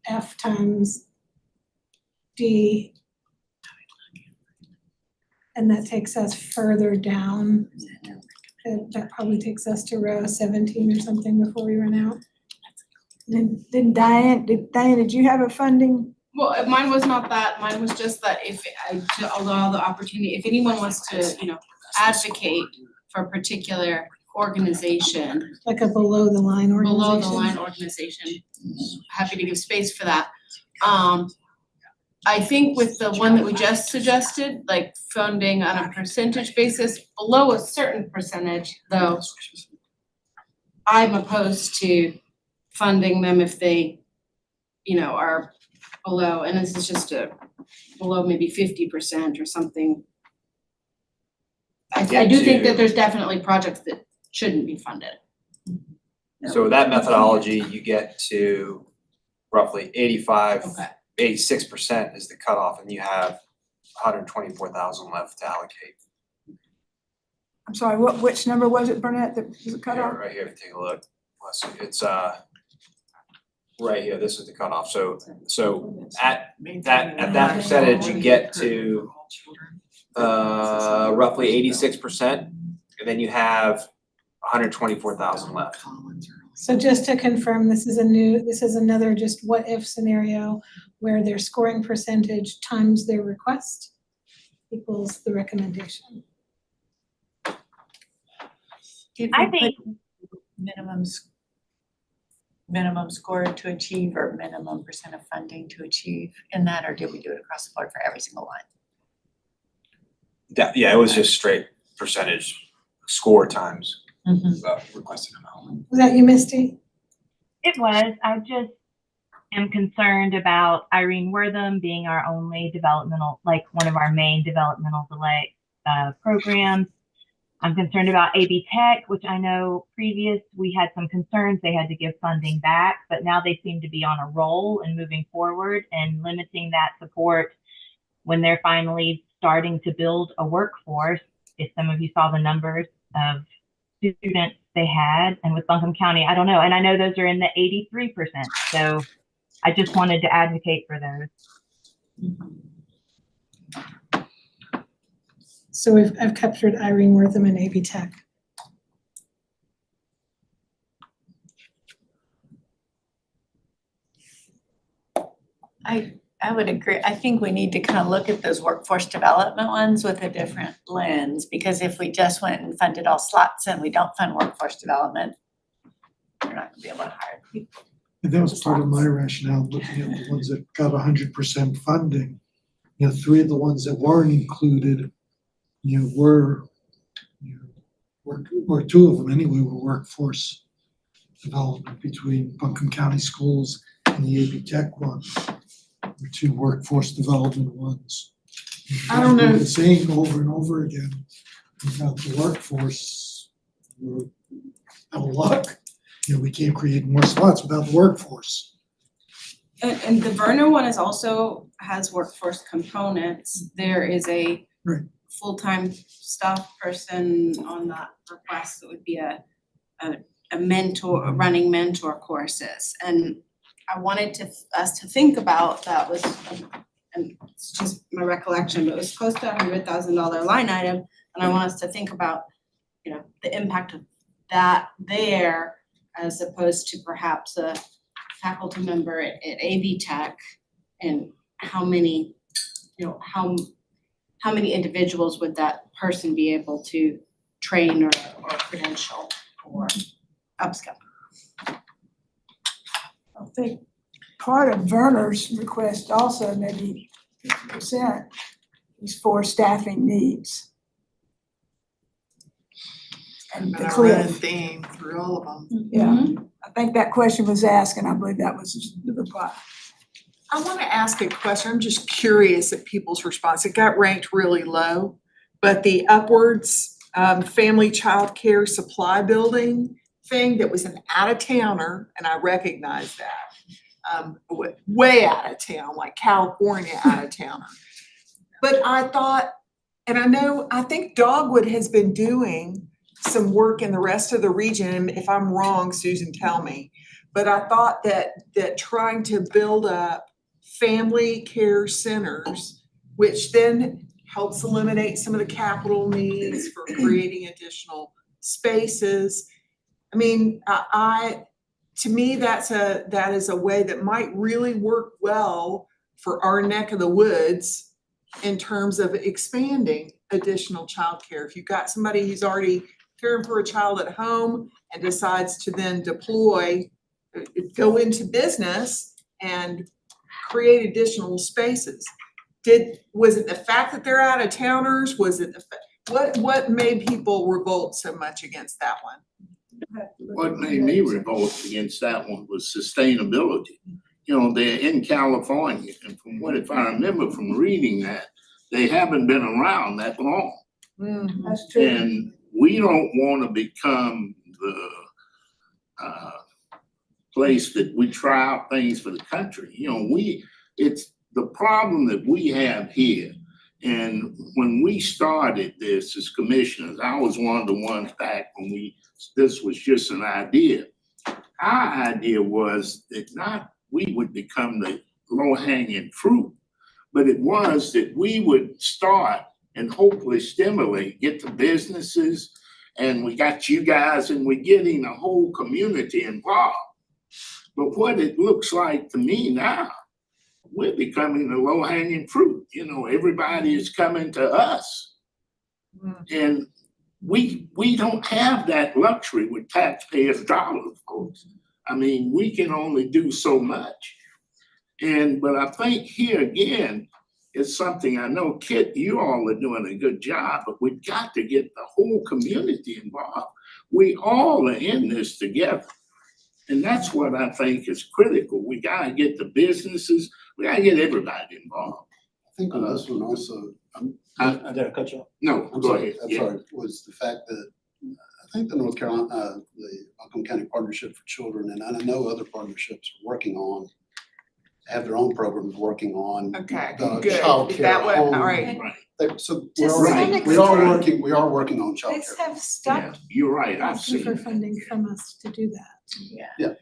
F times D. And that takes us further down. That probably takes us to row 17 or something before we run out. Then Diane, did you have a funding? Well, mine was not that, mine was just that to allow the opportunity, if anyone wants to, advocate for a particular organization. Like a below the line organization. Below the line organization, happy to give space for that. I think with the one that we just suggested, like funding on a percentage basis, below a certain percentage, though, I'm opposed to funding them if they, are below, and this is just below maybe 50% or something. I do think that there's definitely projects that shouldn't be funded. So with that methodology, you get to roughly 86% is the cutoff, and you have 124,000 left to allocate. I'm sorry, which number was it, Burnett, that was cut off? Right here, take a look. Let's see, it's right here, this is the cutoff. So at that percentage, you get to roughly 86%, and then you have 124,000 left. So just to confirm, this is another just what if scenario where their scoring percentage times their request equals the recommendation. I think minimum score to achieve or minimum percent of funding to achieve in that, or did we do it across the board for every single one? Yeah, it was just straight percentage score times requested amount. Was that you, Misty? It was. I just am concerned about Irene Wortham being our only developmental, like one of our main developmental delay programs. I'm concerned about AB Tech, which I know we had some concerns they had to give funding back, but now they seem to be on a roll and moving forward, and limiting that support when they're finally starting to build a workforce. If some of you saw the numbers of students they had, and with Buncombe County, I don't know. And I know those are in the 83%. So I just wanted to advocate for those. So I've captured Irene Wortham and AB Tech. I would agree. I think we need to kind of look at those workforce development ones with a different lens, because if we just went and funded all slots and we don't fund workforce development, we're not gonna be able to hire people. And that was part of my rationale, looking at the ones that got 100% funding. 3 of the ones that weren't included, were 2 of them anyway were workforce development between Buncombe County Schools and the AB Tech one. Were 2 workforce development ones. I don't know. The saying over and over again about the workforce, we're out of luck. We can't create more slots without the workforce. And the Vernon one is also has workforce components. There is a Right. full-time staff person on that request that would be a mentor, running mentor courses. And I wanted us to think about that was, and it's just my recollection, but it was close to $100,000 line item. And I want us to think about, the impact of that there as opposed to perhaps a faculty member at AV Tech, and how many individuals would that person be able to train or credential or upskill? I think part of Werner's request also, maybe 50%, is for staffing needs. And the Been a running cliff, theme through all of them. yeah, I think that question was asked, and I believe that was the reply. I want to ask a question. I'm just curious at people's response. It got ranked really low, but the Upwards Family Child Care Supply Building thing that was an out-of-towner, and I recognize that, way out of town, like California out-of-towner. But I thought, and I think Dogwood has been doing some work in the rest of the region. If I'm wrong, Susan, tell me. But I thought that trying to build up family care centers, which then helps eliminate some of the capital needs for creating additional spaces. I mean, to me, that is a way that might really work well for our neck of the woods in terms of expanding additional childcare. If you've got somebody who's already caring for a child at home and decides to then go into business and create additional spaces. Was it the fact that they're out of towners? Was it what made people revolt so much against that one? What made me revolt against that one was sustainability. They're in California, and from if I remember from reading that, they haven't been around that long. Mm-hmm. That's true. And we don't want to become the place that we try out things for the country. It's the problem that we have here. And when we started this as commissioners, I was one of the ones back when this was just an idea. Our idea was that not we would become the low-hanging fruit, but it was that we would start and hopefully stimulate, get the businesses, and we got you guys, and we're getting the whole community involved. But what it looks like to me now, we're becoming the low-hanging fruit. Everybody is coming to us. And we don't have that luxury with taxpayers' dollars, folks. I mean, we can only do so much. But I think here again, it's something I know, Kit, you all are doing a good job, but we've got to get the whole community involved. We all are in this together. And that's what I think is critical. We gotta get the businesses, we gotta get everybody involved. I think on this one also, I did I cut you off? No, I'm go sorry, ahead. I'm Yeah. sorry, was the fact that I think the North Carolina, the Oklahoma County Partnership for Children, and I know other partnerships are working on, have their own programs working on Okay, the good. child Is care that what, home. all right. So To some we are extent. working on child Kids care. have stopped You're right, I've asking seen for that. funding from us to do that. Yeah.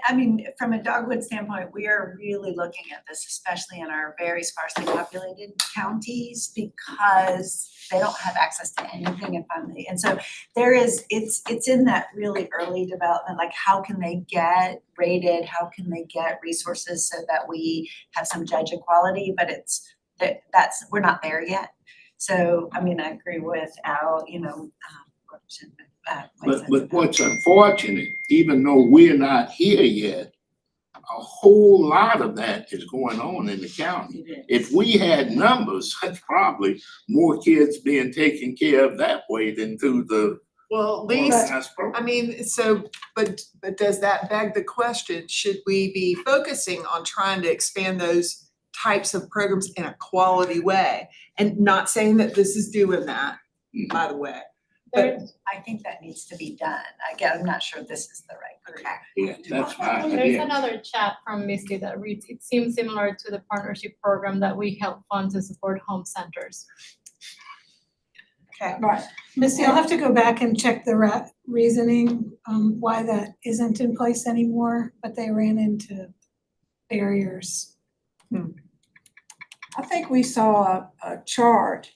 I mean, from a Dogwood standpoint, we are really looking at this, especially in our very sparsely populated counties, because they don't have access to anything in funding. And so it's in that really early development, like how can they get rated, how can they get resources so that we have some judge equality, but we're not there yet. So, I mean, I agree with Al, But what's unfortunate, even though we're not here yet, a whole lot of that is going on in the county. If we had numbers, that's probably more kids being taken care of that way than through the Well, at least, organized program. I mean, but does that beg the question, should we be focusing on trying to expand those types of programs in a quality way? And not saying that this is doing that, by the way, I think that needs to be done. Again, I'm not sure this is the right group. Yeah, that's my There's idea. another chat from Misty that reads, it seems similar to the partnership program that we help fund to support home centers. Okay. Right. Missy, I'll have to go back and check the reasoning, why that isn't in place anymore, but they ran into barriers. I think we saw a chart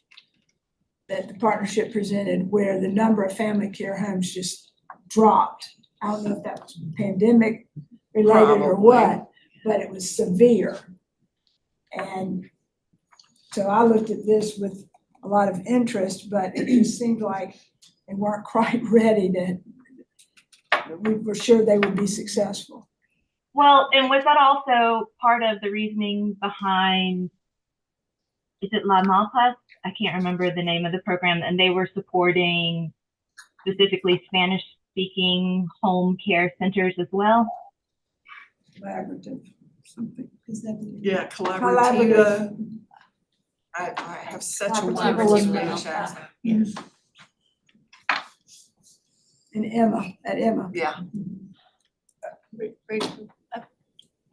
that the partnership presented where the number of family care homes just dropped. I don't know if that was pandemic related or what, but it was severe. And so I looked at this with a lot of interest, but it just seemed like they weren't quite ready to, we were sure they would be successful. Well, and was that also part of the reasoning behind, is it La Malpas? I can't remember the name of the program, and they were supporting specifically Spanish-speaking home care centers as well? Collaborative, something. Is that? Yeah, Collaborative. collaborative. I have such a Collaborative wonderful was relationship. Yes. And Emma. Yeah.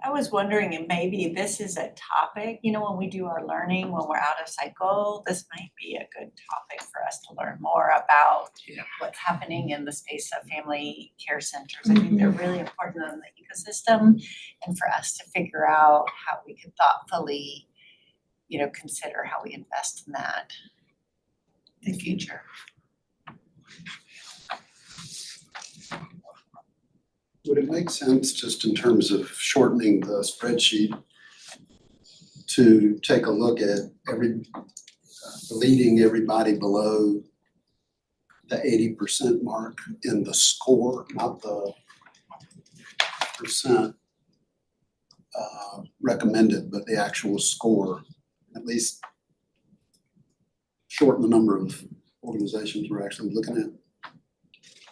I was wondering, and maybe this is a topic, you know, when we do our learning, when we're out of cycle, this might be a good topic for us to learn more about what's happening in the space of family care centers. I think they're really important in the ecosystem, and for us to figure out how we can thoughtfully, you know, consider how we invest in that in the future. Would it make sense, just in terms of shortening the spreadsheet, to take a look at deleting everybody below the 80% mark in the score, not the percent recommended, but the actual score, at least shorten the number of organizations we're actually looking at.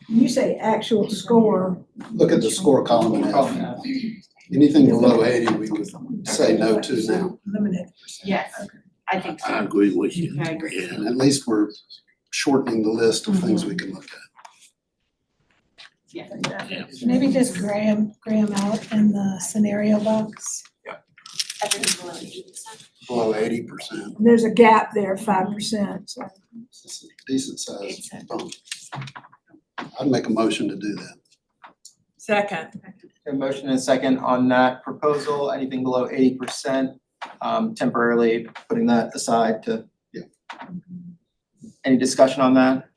You say actual score. Look at the score column in F. Anything below 80, we would say no to now. Eliminate. Yes, I think so. I agree with you. I agree. Yeah. And at least we're shortening the list of things we can look at. Maybe just gray 'em out in the scenario box. Below 80%. And there's a gap there, 5%, so. It's a decent size bump. I'd make a motion to do that. Second. A motion and a second on that proposal, anything below 80%, temporarily putting that aside to. Any discussion on that?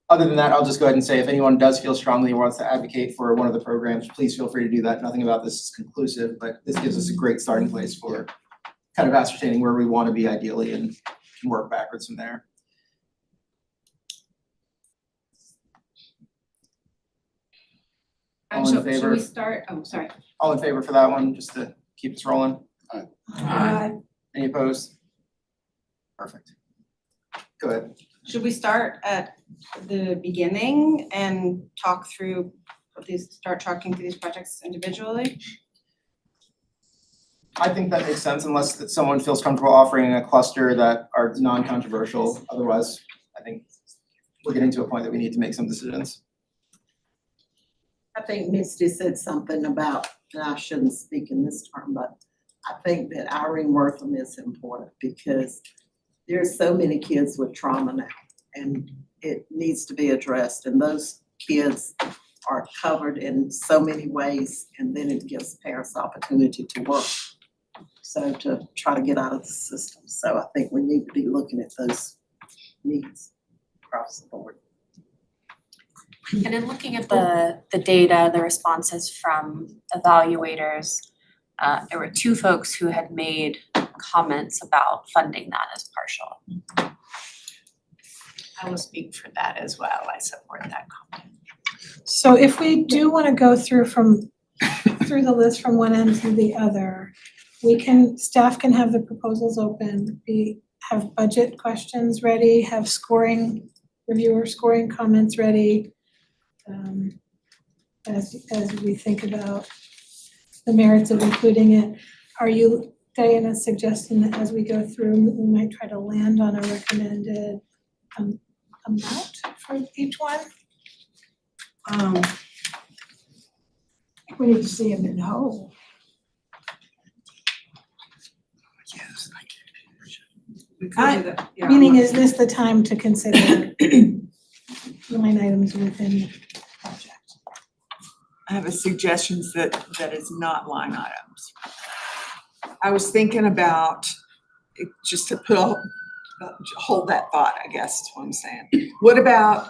Other than that, I'll just go ahead and say if anyone does feel strongly or wants to advocate for one of the programs, please feel free to do that. Nothing about this is conclusive, but this gives us a great starting place for kind of ascertaining where we want to be ideally and can work backwards from there. All in So should favor? we start, oh, sorry. All in favor for that one, just to keep us rolling? Any opposed? Perfect. Go ahead. Should we start at the beginning and talk through start talking through these projects individually? I think that makes sense unless that someone feels comfortable offering a cluster that are non-controversial. Otherwise, I think we're getting to a point that we need to make some decisions. I think Misty said something about, and I shouldn't speak in this term, but I think that Irene Wortham is important because there's so many kids with trauma now and it needs to be addressed, and those kids are covered in so many ways, and then it gives parents the opportunity to work. So to try to get out of the system. So I think we need to be looking at those needs across the board. And in looking at the data, the responses from evaluators, there were 2 folks who had made comments about funding that as partial. I will speak for that as well. I support that comment. So if we do want to go through through the list from one end to the other, staff can have the proposals open, have budget questions ready, have reviewer scoring comments ready. As we think about the merits of including it. Are you, Diana, suggesting that as we go through, we might try to land on a recommended amount for each one? We need to see them in whole. We could do that, yeah. Meaning, is this the time to consider line items within the project? I have a suggestion that is not line items. I was thinking about, just to hold that thought, I guess is what I'm saying. What about,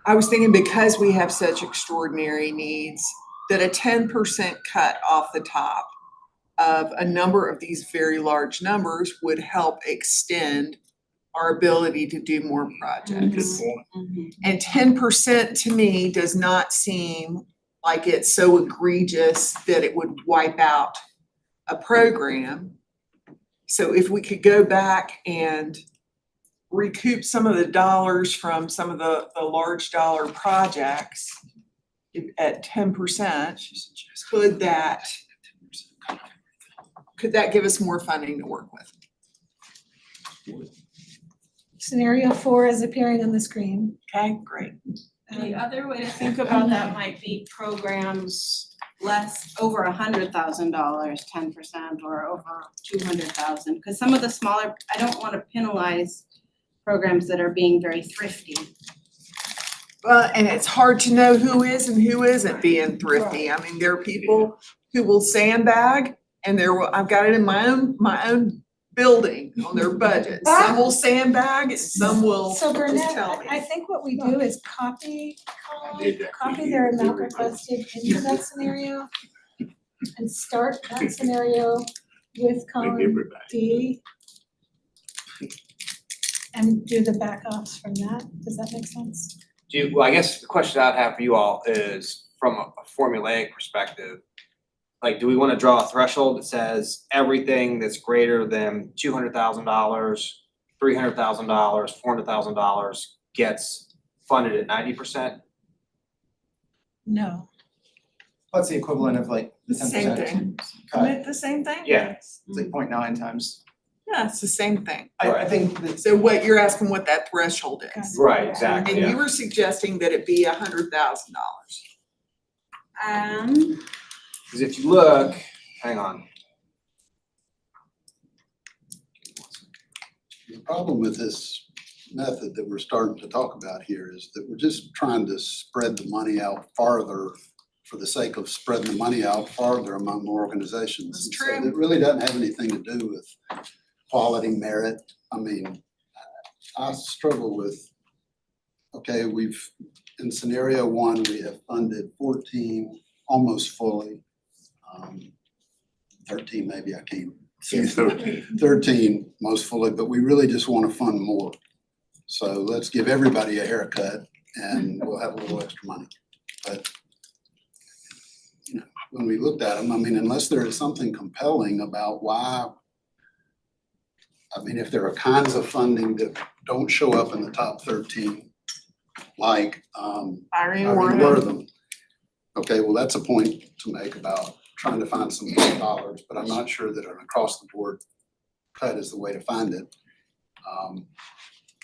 I was thinking because we have such extraordinary needs, that a 10% cut off the top of a number of these very large numbers would help extend our ability to do more projects. And 10% to me does not seem like it's so egregious that it would wipe out a program. So if we could go back and recoup some of the dollars from some of the large dollar projects at 10%, could that give us more funding to work with? Scenario 4 is appearing on the screen. Okay, great. The other way to think about that might be programs over $100,000, 10%, or over 200,000. Because some of the smaller, I don't want to penalize programs that are being very thrifty. Well, and it's hard to know who is and who isn't being thrifty. I mean, there are people who will sandbag, and I've got it in my own building on their budget. Some will sandbag and some will So just Burnett, tell me. I think what we do is copy their amount requested into that scenario and start that scenario with column D and do the backups from that. Does that make sense? Well, I guess the question I'd have for you all is from a formulaic perspective, like, do we want to draw a threshold that says everything that's greater than $200,000, $300,000, $400,000 gets funded at 90%? No. What's the equivalent of like The 10% same thing. cut? Isn't it the same thing? Yeah. It's like 0.9 times. Yeah, it's the same thing. I think that So what, you're asking what that threshold is? Right, exactly, And yeah. you were suggesting that it be $100,000. Because if you look, hang on. The problem with this method that we're starting to talk about here is that we're just trying to spread the money out farther for the sake of spreading the money out farther among more organizations. That's And so true. it really doesn't have anything to do with quality, merit. I mean, I struggle with, okay, in scenario 1, we have funded 14 almost fully. 13 maybe, I can't see 13 most fully, but we really just want to fund more. So let's give everybody a haircut and we'll have a little extra money. But you know, when we looked at them, I mean, unless there is something compelling about why, I mean, if there are kinds of funding that don't show up in the top 13, like Irene Wortham. Wortham. Okay, well, that's a point to make about trying to find some dollars, but I'm not sure that an across the board cut is the way to find it.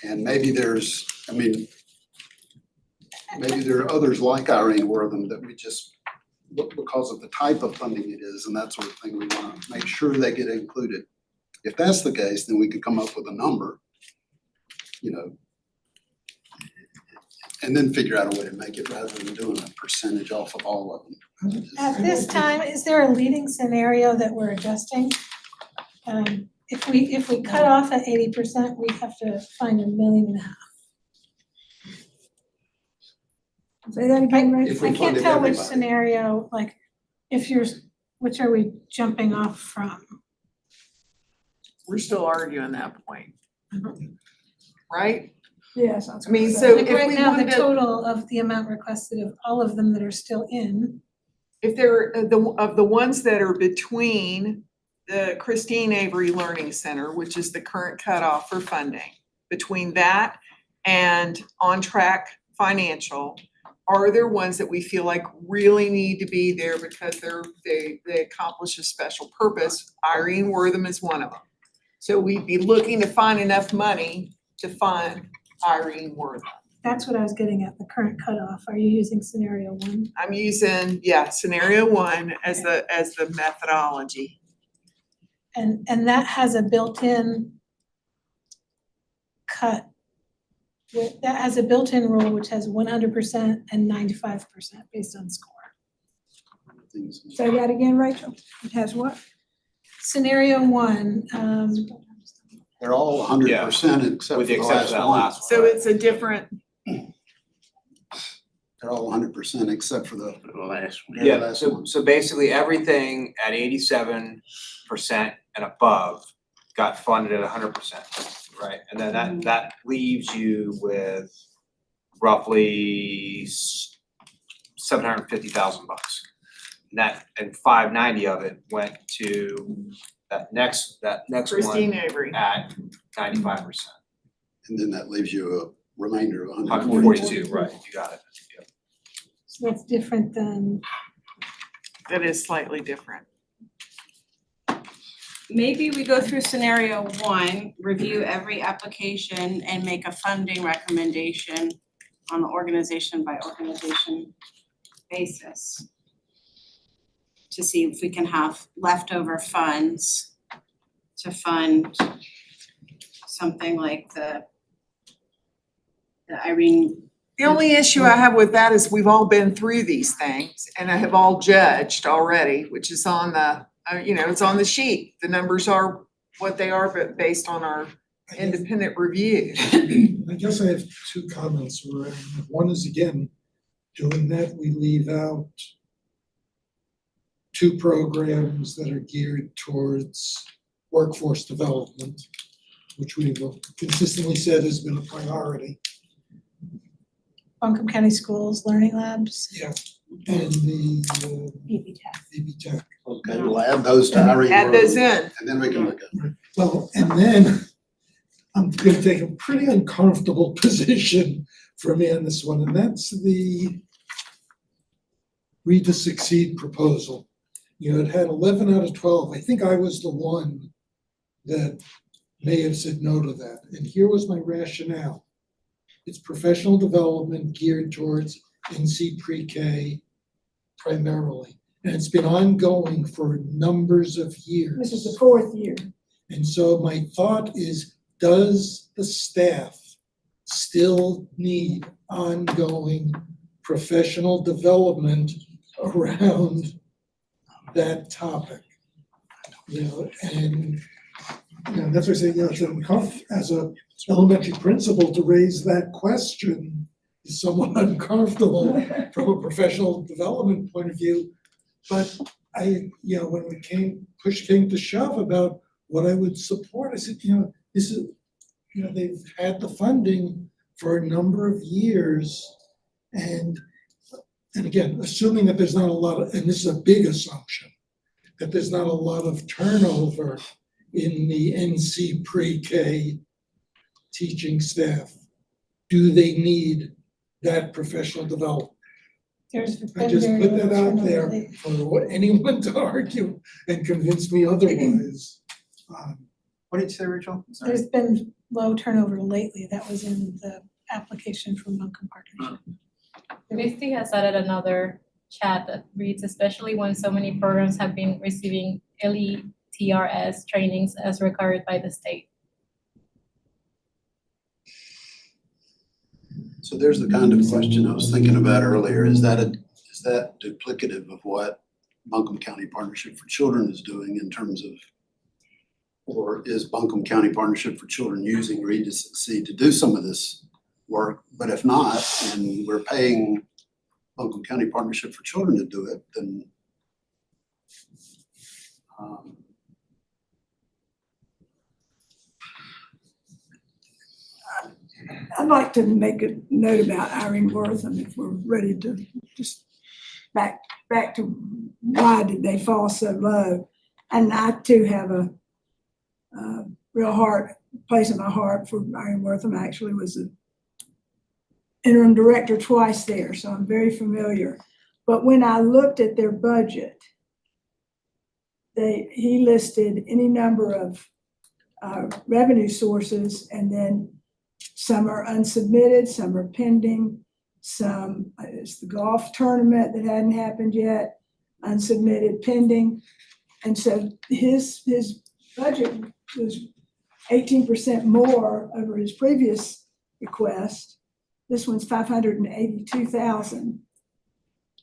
And maybe there's, I mean, maybe there are others like Irene Wortham that we just, because of the type of funding it is and that sort of thing, we want to make sure they get included. If that's the case, then we could come up with a number, you know, and then figure out a way to make it rather than doing a percentage off of all of them. At this time, is there a leading scenario that we're adjusting? If we cut off at 80%, we have to find $1.5 million. Say that again, Ray? If we I can't funded tell which everybody. scenario, like, which are we jumping off from? We're still arguing that point. Right? Yes. I mean, so. so Like if right we now, the wanted to, total of the amount requested of all of them that are still in, if they're, of the ones that are between the Christine Avery Learning Center, which is the current cutoff for funding, between that and On Track Financial, are there ones that we feel like really need to be there because they accomplish a special purpose? Irene Wortham is one of them. So we'd be looking to find enough money to fund Irene Wortham. That's what I was getting at, the current cutoff. Are you using scenario one? I'm using, scenario one as the methodology. And that has a built-in cut. That has a built-in rule which has 100% and 95% based on score. Say that again, Rachel. It has what? Scenario one, They're all 100% except for With the the exception of that last one. last one. So it's a different, They're all 100% except for the last one. very Yeah, last so one. so basically everything at 87% and above got funded at 100%, right? And then that leaves you with roughly $750,000. And 590 of it went to that next Christine one Avery. at 95%. And then that leaves you a remainder of 142, right, you got it. Yep. so that's different than, That is slightly different. Maybe we go through scenario one, review every application and make a funding recommendation on an organization by organization basis to see if we can have leftover funds to fund something like the Irene. The only issue I have with that is we've all been through these things and I have all judged already, which is on the, it's on the sheet. The numbers are what they are, but based on our independent review. I guess I have two comments around. One is, again, doing that, we leave out two programs that are geared towards workforce development, which we've consistently said has been a priority. Buncombe County Schools Learning Labs. Yeah. And the BB Tech. BB Tech. Okay, we'll add those to Irene. Add those Wortham, in. And then we can look at it. Well, and then I'm gonna take a pretty uncomfortable position for me on this one, and that's the Read to Succeed proposal. It had 11 out of 12. I think I was the one that may have said no to that. And here was my rationale. It's professional development geared towards NC pre-K primarily. And it's been ongoing for numbers of years. This is the fourth year. And so my thought is, does the staff still need ongoing professional development around that topic? And that's why I say, it's uncomfortable as a elementary principal to raise that question is somewhat uncomfortable from a professional development point of view. But when push came to shove about what I would support, I said, this is, they've had the funding for a number of years. And again, assuming that there's not a lot of, and this is a big assumption, that there's not a lot of turnover in the NC pre-K teaching staff, do they need that professional development? There's I been just very put little that out turnover there lately. for anyone to argue and convince me otherwise. What did you say, Rachel? Sorry. There's been low turnover lately. That was in the application from Buncombe Partnership. Misty has added another chat that reads, especially when so many programs have been receiving LETRS trainings as required by the state. So there's the kind of question I was thinking about earlier. Is that duplicative of what Buncombe County Partnership for Children is doing in terms of, or is Buncombe County Partnership for Children using Read to Succeed to do some of this work? But if not, and we're paying Buncombe County Partnership for Children to do it, then I'd like to make a note about Irene Wortham if we're ready to just back to why did they fall so low? And I too have a real place in my heart for Irene Wortham. I actually was an interim director twice there, so I'm very familiar. But when I looked at their budget, he listed any number of revenue sources and then Some are unsubmitted, some are pending, some, it's the golf tournament that hadn't happened yet, unsubmitted, pending. And so his budget was 18% more over his previous request. This one's 582,000.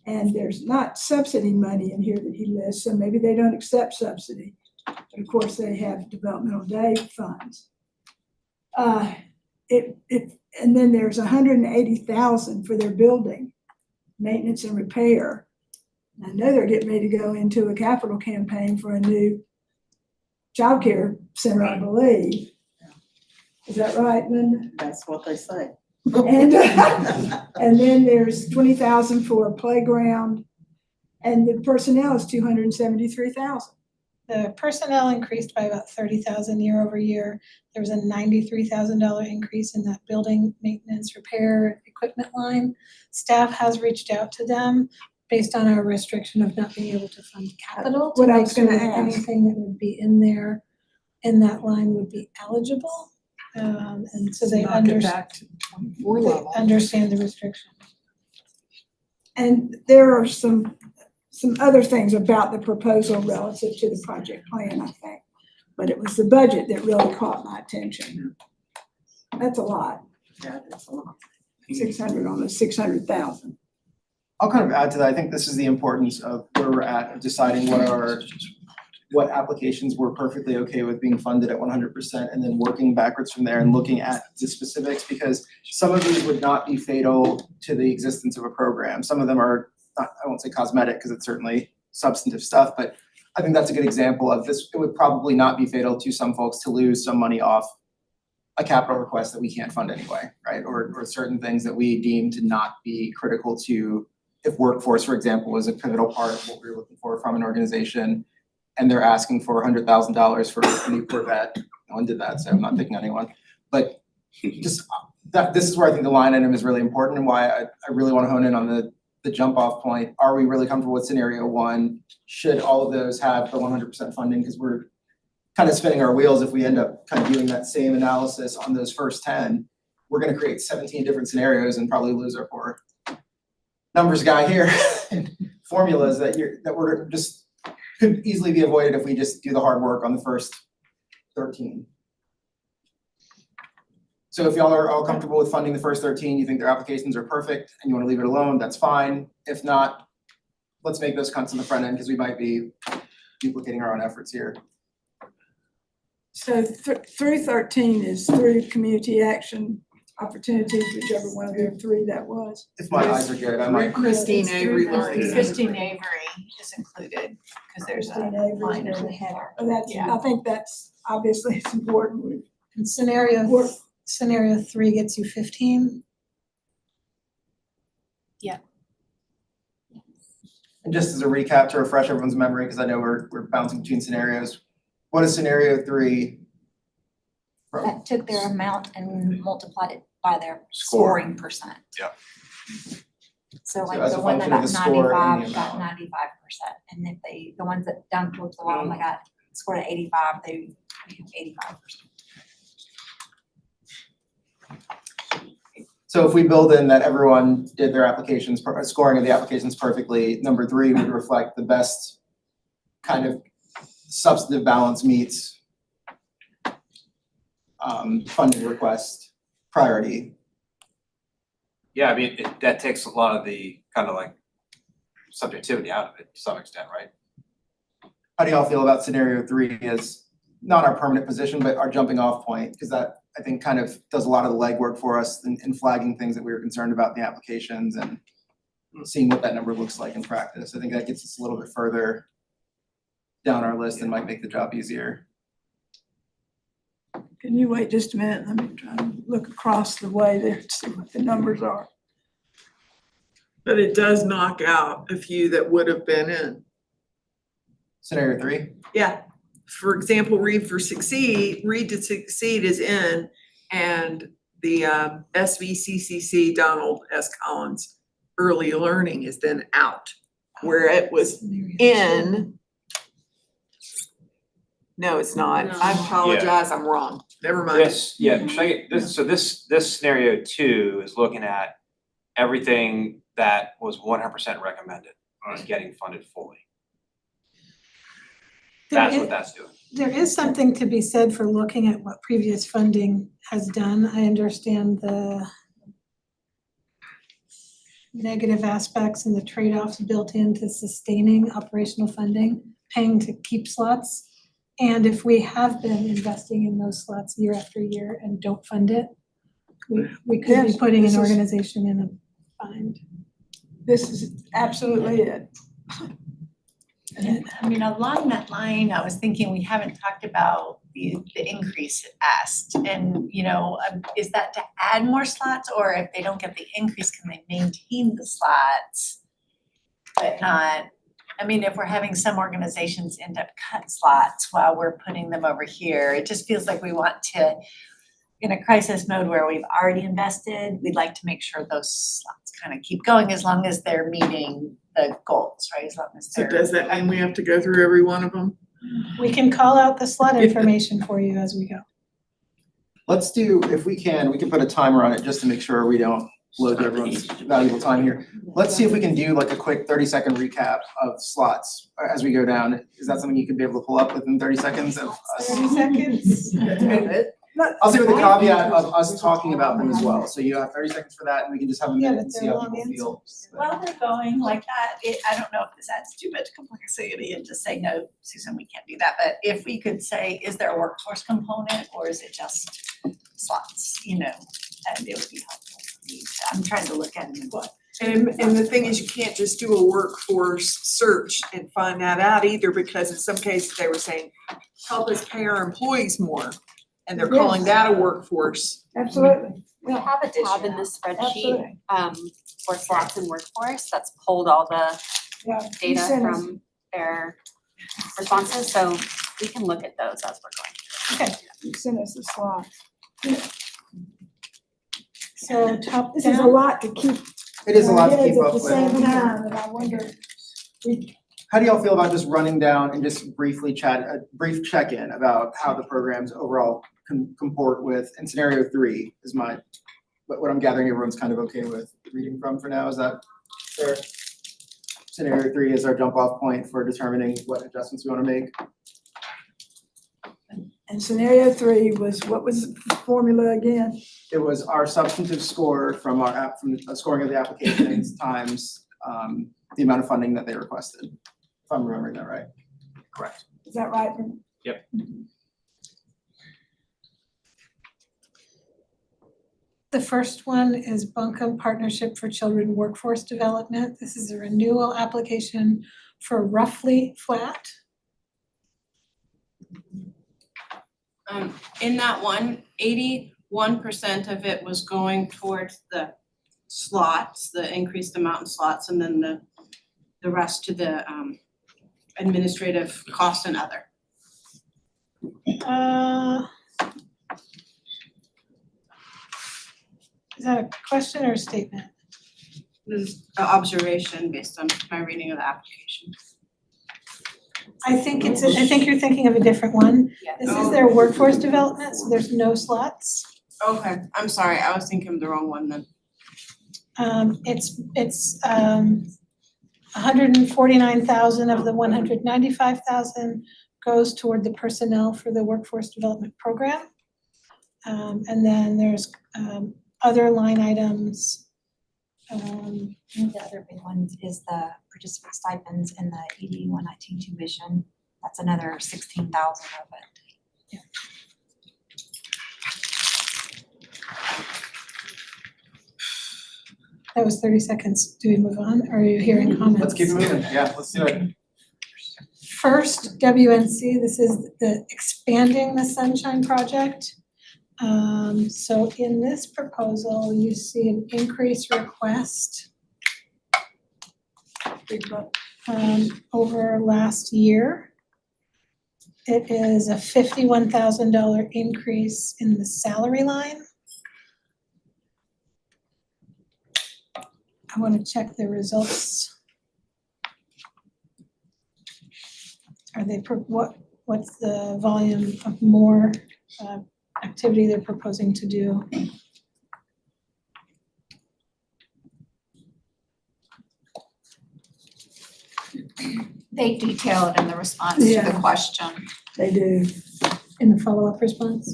And there's not subsidy money in here that he lists, so maybe they don't accept subsidy. But of course, they have developmental day funds. And then there's 180,000 for their building, maintenance and repair. I know they're getting ready to go into a capital campaign for a new childcare center, I believe. Is that right, Linda? That's what they say. And then there's 20,000 for a playground, and the personnel is 273,000. The personnel increased by about 30,000 year over year. There was a $93,000 increase in that building maintenance repair equipment line. Staff has reached out to them based on our restriction of not being able to fund capital to What I make was sure gonna that ask. anything that would be in there in that line would be eligible. And so they Knock it back to 24 level. understand the restriction. And there are some other things about the proposal relative to the project plan, I think. But it was the budget that really caught my attention. That's a lot. Yeah, that's a lot. 600, almost 600,000. I'll kind of add to that. I think this is the importance of where we're at, of deciding what applications we're perfectly okay with being funded at 100%, and then working backwards from there and looking at the specifics, because some of these would not be fatal to the existence of a program. Some of them are not, I won't say cosmetic, because it's certainly substantive stuff, but I think that's a good example of this. It would probably not be fatal to some folks to lose some money off a capital request that we can't fund anyway, right? Or certain things that we deem to not be critical to, if workforce, for example, was a pivotal part of what we were looking for from an organization, and they're asking for $100,000 for a new Corvette. No one did that, so I'm not picking on anyone. But just that, this is where I think the line item is really important, and why I really want to hone in on the jump off point. Are we really comfortable with scenario one? Should all of those have the 100% funding? Because we're kind of spinning our wheels if we end up kind of doing that same analysis on those first 10. We're going to create 17 different scenarios and probably lose our poor numbers guy here. Formulas that we're just could easily be avoided if we just do the hard work on the first 13. So if y'all are all comfortable with funding the first 13, you think their applications are perfect and you want to leave it alone, that's fine. If not, let's make those cuts on the front end, because we might be duplicating our own efforts here. So through 13 is through community action opportunities, whichever one of the three that was. If my eyes are good, I might. Christine Avery learning. Christine Avery is included, because there's a Christine Avery's line in in the the header. Oh, that's, Yeah. I think that's obviously it's important. And scenario 3 gets you 15. And just as a recap to refresh everyone's memory, because I know we're bouncing between scenarios. What is scenario 3? That took their amount and multiplied it by their Score. scoring percent. Yep. So like as a the one that function of got the score and the 95 got amount. 95%. And if the ones that down towards the bottom, they got scored at 85, they have 85%. So if we build in that everyone did their applications, scoring of the applications perfectly, number 3 would reflect the best kind of substantive balance meets funding request priority. Yeah, I mean, that takes a lot of the kind of like subjectivity out of it to some extent, right? How do y'all feel about scenario 3 as not our permanent position, but our jumping off point? Because that, I think, kind of does a lot of the legwork for us in flagging things that we were concerned about in the applications and seeing what that number looks like in practice. I think that gets us a little bit further down our list and might make the job easier. Can you wait just a minute? Let me try to look across the way there to see what the numbers are. But it does knock out a few that would have been in. Scenario 3? Yeah, for example, Read to Succeed is in, and the SVCCC Donald S. Collins Early Learning is then out, where it was in. No, it's not. I apologize, I'm wrong. Never mind. This scenario 2 is looking at everything that was 100% recommended is getting funded fully. That's what that's doing. There is something to be said for looking at what previous funding has done. I understand the negative aspects and the trade-offs built into sustaining operational funding, paying to keep slots. And if we have been investing in those slots year after year and don't fund it, we could be Yes, putting this an is- organization in a bind. This is absolutely it. And I mean, along that line, I was thinking we haven't talked about the increase asked. And, you know, is that to add more slots, or if they don't get the increase, can they maintain the slots? But not, I mean, if we're having some organizations end up cut slots while we're putting them over here, it just feels like we want to, in a crisis mode where we've already invested, we'd like to make sure those slots kind of keep going as long as they're meeting the goals, right? As long as So they're. does that mean we have to go through every one of them? We can call out the slot information for you as we go. Let's do, if we can put a timer on it just to make sure we don't load everyone's valuable time here. Let's see if we can do like a quick 30-second recap of slots as we go down. Is that something you could be able to pull up within 30 seconds of us? 30 seconds? I'll say with the caveat of us talking about them as well. So you have 30 seconds for that and we can just have a Yeah, minute but and see they're how long people feel. answers. While they're going like that, I don't know if this adds too much complexity and just say, no, Susan, we can't do that. But if we could say, is there a workforce component or is it just slots, you know, and it would be helpful for me. I'm trying to look at it and what. And the thing is, you can't just do a workforce search and find that out either, because in some cases they were saying, help us pay our employees more. And they're calling that a workforce. Absolutely. We have a tab in this spreadsheet Absolutely. for slots and workforce that's pulled all the Yeah. you data sent us- from their responses, so we can look at those as we're going. You sent us a slide. So top This is a down, lot to keep. It is a lot to our heads keep up At the same with. time, and I wonder, How do y'all feel about just running down and just briefly chat, a brief check-in about how the programs overall comport with, and scenario 3 is what I'm gathering everyone's kind of okay with reading from for now, is that fair? Scenario 3 is our jump off point for determining what adjustments we wanna make. and scenario 3 was, what was the formula again? It was our substantive score from from the scoring of the applications times the amount of funding that they requested, if I'm remembering that right. Correct. Is that right? Ben? Yep. the first one is Buncombe Partnership for Children Workforce Development. This is a renewal application for roughly flat. In that one, 81% of it was going towards the slots, the increased amount in slots, and then the rest to the administrative cost and other. Is that a question or a statement? This is an observation based on my reading of the application. I think you're thinking of a different one. This is their workforce development, so there's no slots. Okay, I'm sorry, I was thinking of the wrong one then. It's 149,000 of the 195,000 goes toward the personnel for the workforce development program. And then there's other line items. One of the other big ones is the participant stipends and the ED 119 tuition. That's another 16,000 of it. That was 30 seconds. Do we move on, or are you hearing comments? Let's keep it moving, yeah, let's do it. First, WNC, this is the expanding the Sunshine Project. So in this proposal, you see an increase request over last year. It is a $51,000 increase in the salary line. I want to check the results. Are they, what's the volume of more activity they're proposing to do. They detail it in the response to the Yeah. question. They do. In the follow-up response.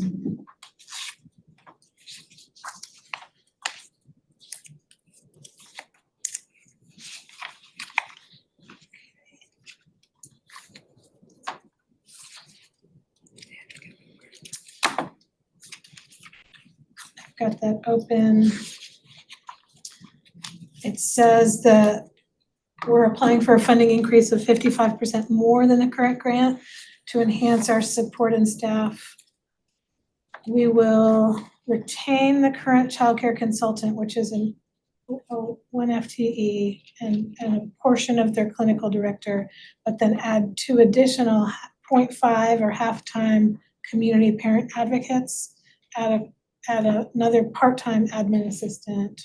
Got that open. It says that we're applying for a funding increase of 55% more than the current grant to enhance our support and staff. We will retain the current childcare consultant, which is one FTE and a portion of their clinical director, but then add 2 additional 0.5 or half-time community parent advocates, add another part-time admin assistant,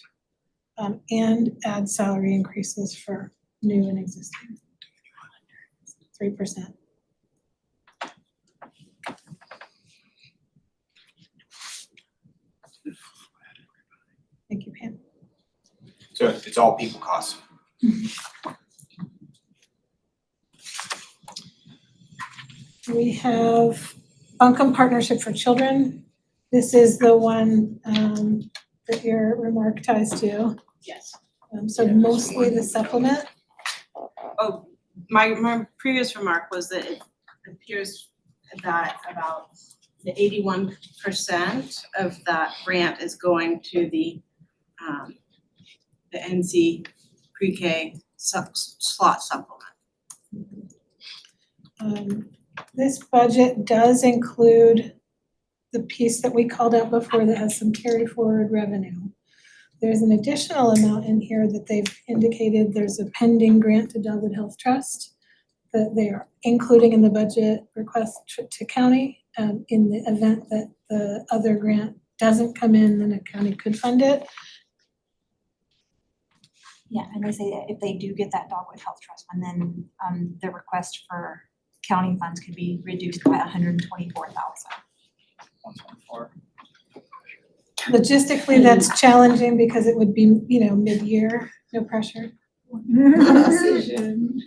and add salary increases for new and existing. 3%. Thank you, Pam. So it's all people costs. We have Buncombe Partnership for Children. This is the one that your remark ties to. Yes. So mostly the supplement. Oh, my previous remark was that it appears that about the 81% of that grant is going to the NC pre-K slot supplement. This budget does include the piece that we called out before that has some carry forward revenue. There's an additional amount in here that they've indicated there's a pending grant to Dogwood Health Trust that they are including in the budget request to county. In the event that the other grant doesn't come in, then the county could fund it. Yeah, and they say that if they do get that Dogwood Health Trust fund, then the request for county funds could be reduced by $124,000. Logistically, that's challenging because it would be, mid-year, no pressure. Decision.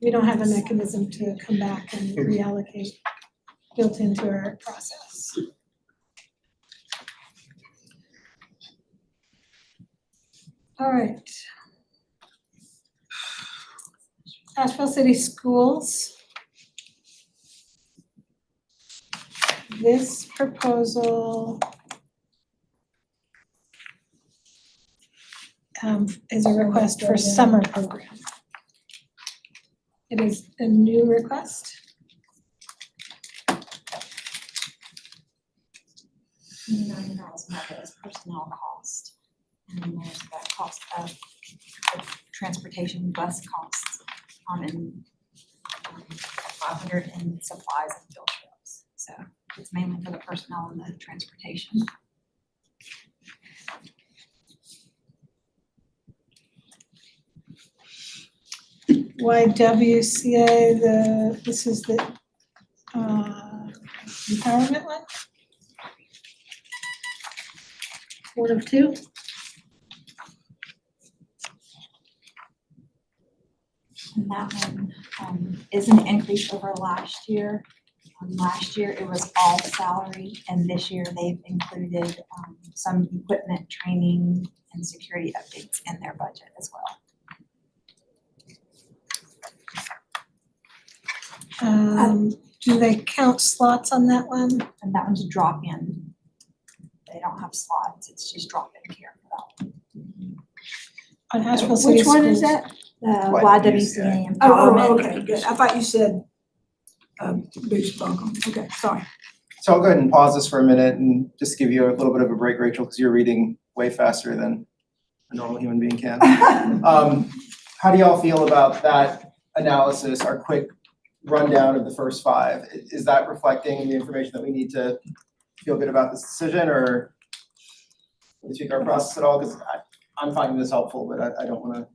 We don't have a mechanism to come back and reallocate built into our process. All right. Asheville City Schools. This proposal is a request for summer program. It is a new request. $9,000 of it is personnel cost. And then there's the cost of transportation, bus costs, and 500 in supplies and field trips. So it's mainly for the personnel and the transportation. YWCA, this is the empowerment one? One of 2? And that one is an increase over last year. Last year it was all salary, and this year they've included some equipment training and security updates in their budget as well. Do they count slots on that one? And that one's drop-in. They don't have slots, it's just drop-in care for that one. On Asheville City Which one is Schools. that? YWCA Oh, empowerment. okay, good. I thought you said Boost Buncombe. Okay, sorry. So I'll go ahead and pause this for a minute and just give you a little bit of a break, Rachel, because you're reading way faster than a normal human being can. How do y'all feel about that analysis, our quick rundown of the first 5? Is that reflecting the information that we need to feel good about this decision, or tweak our process at all? Because I'm finding this helpful, but I don't want to.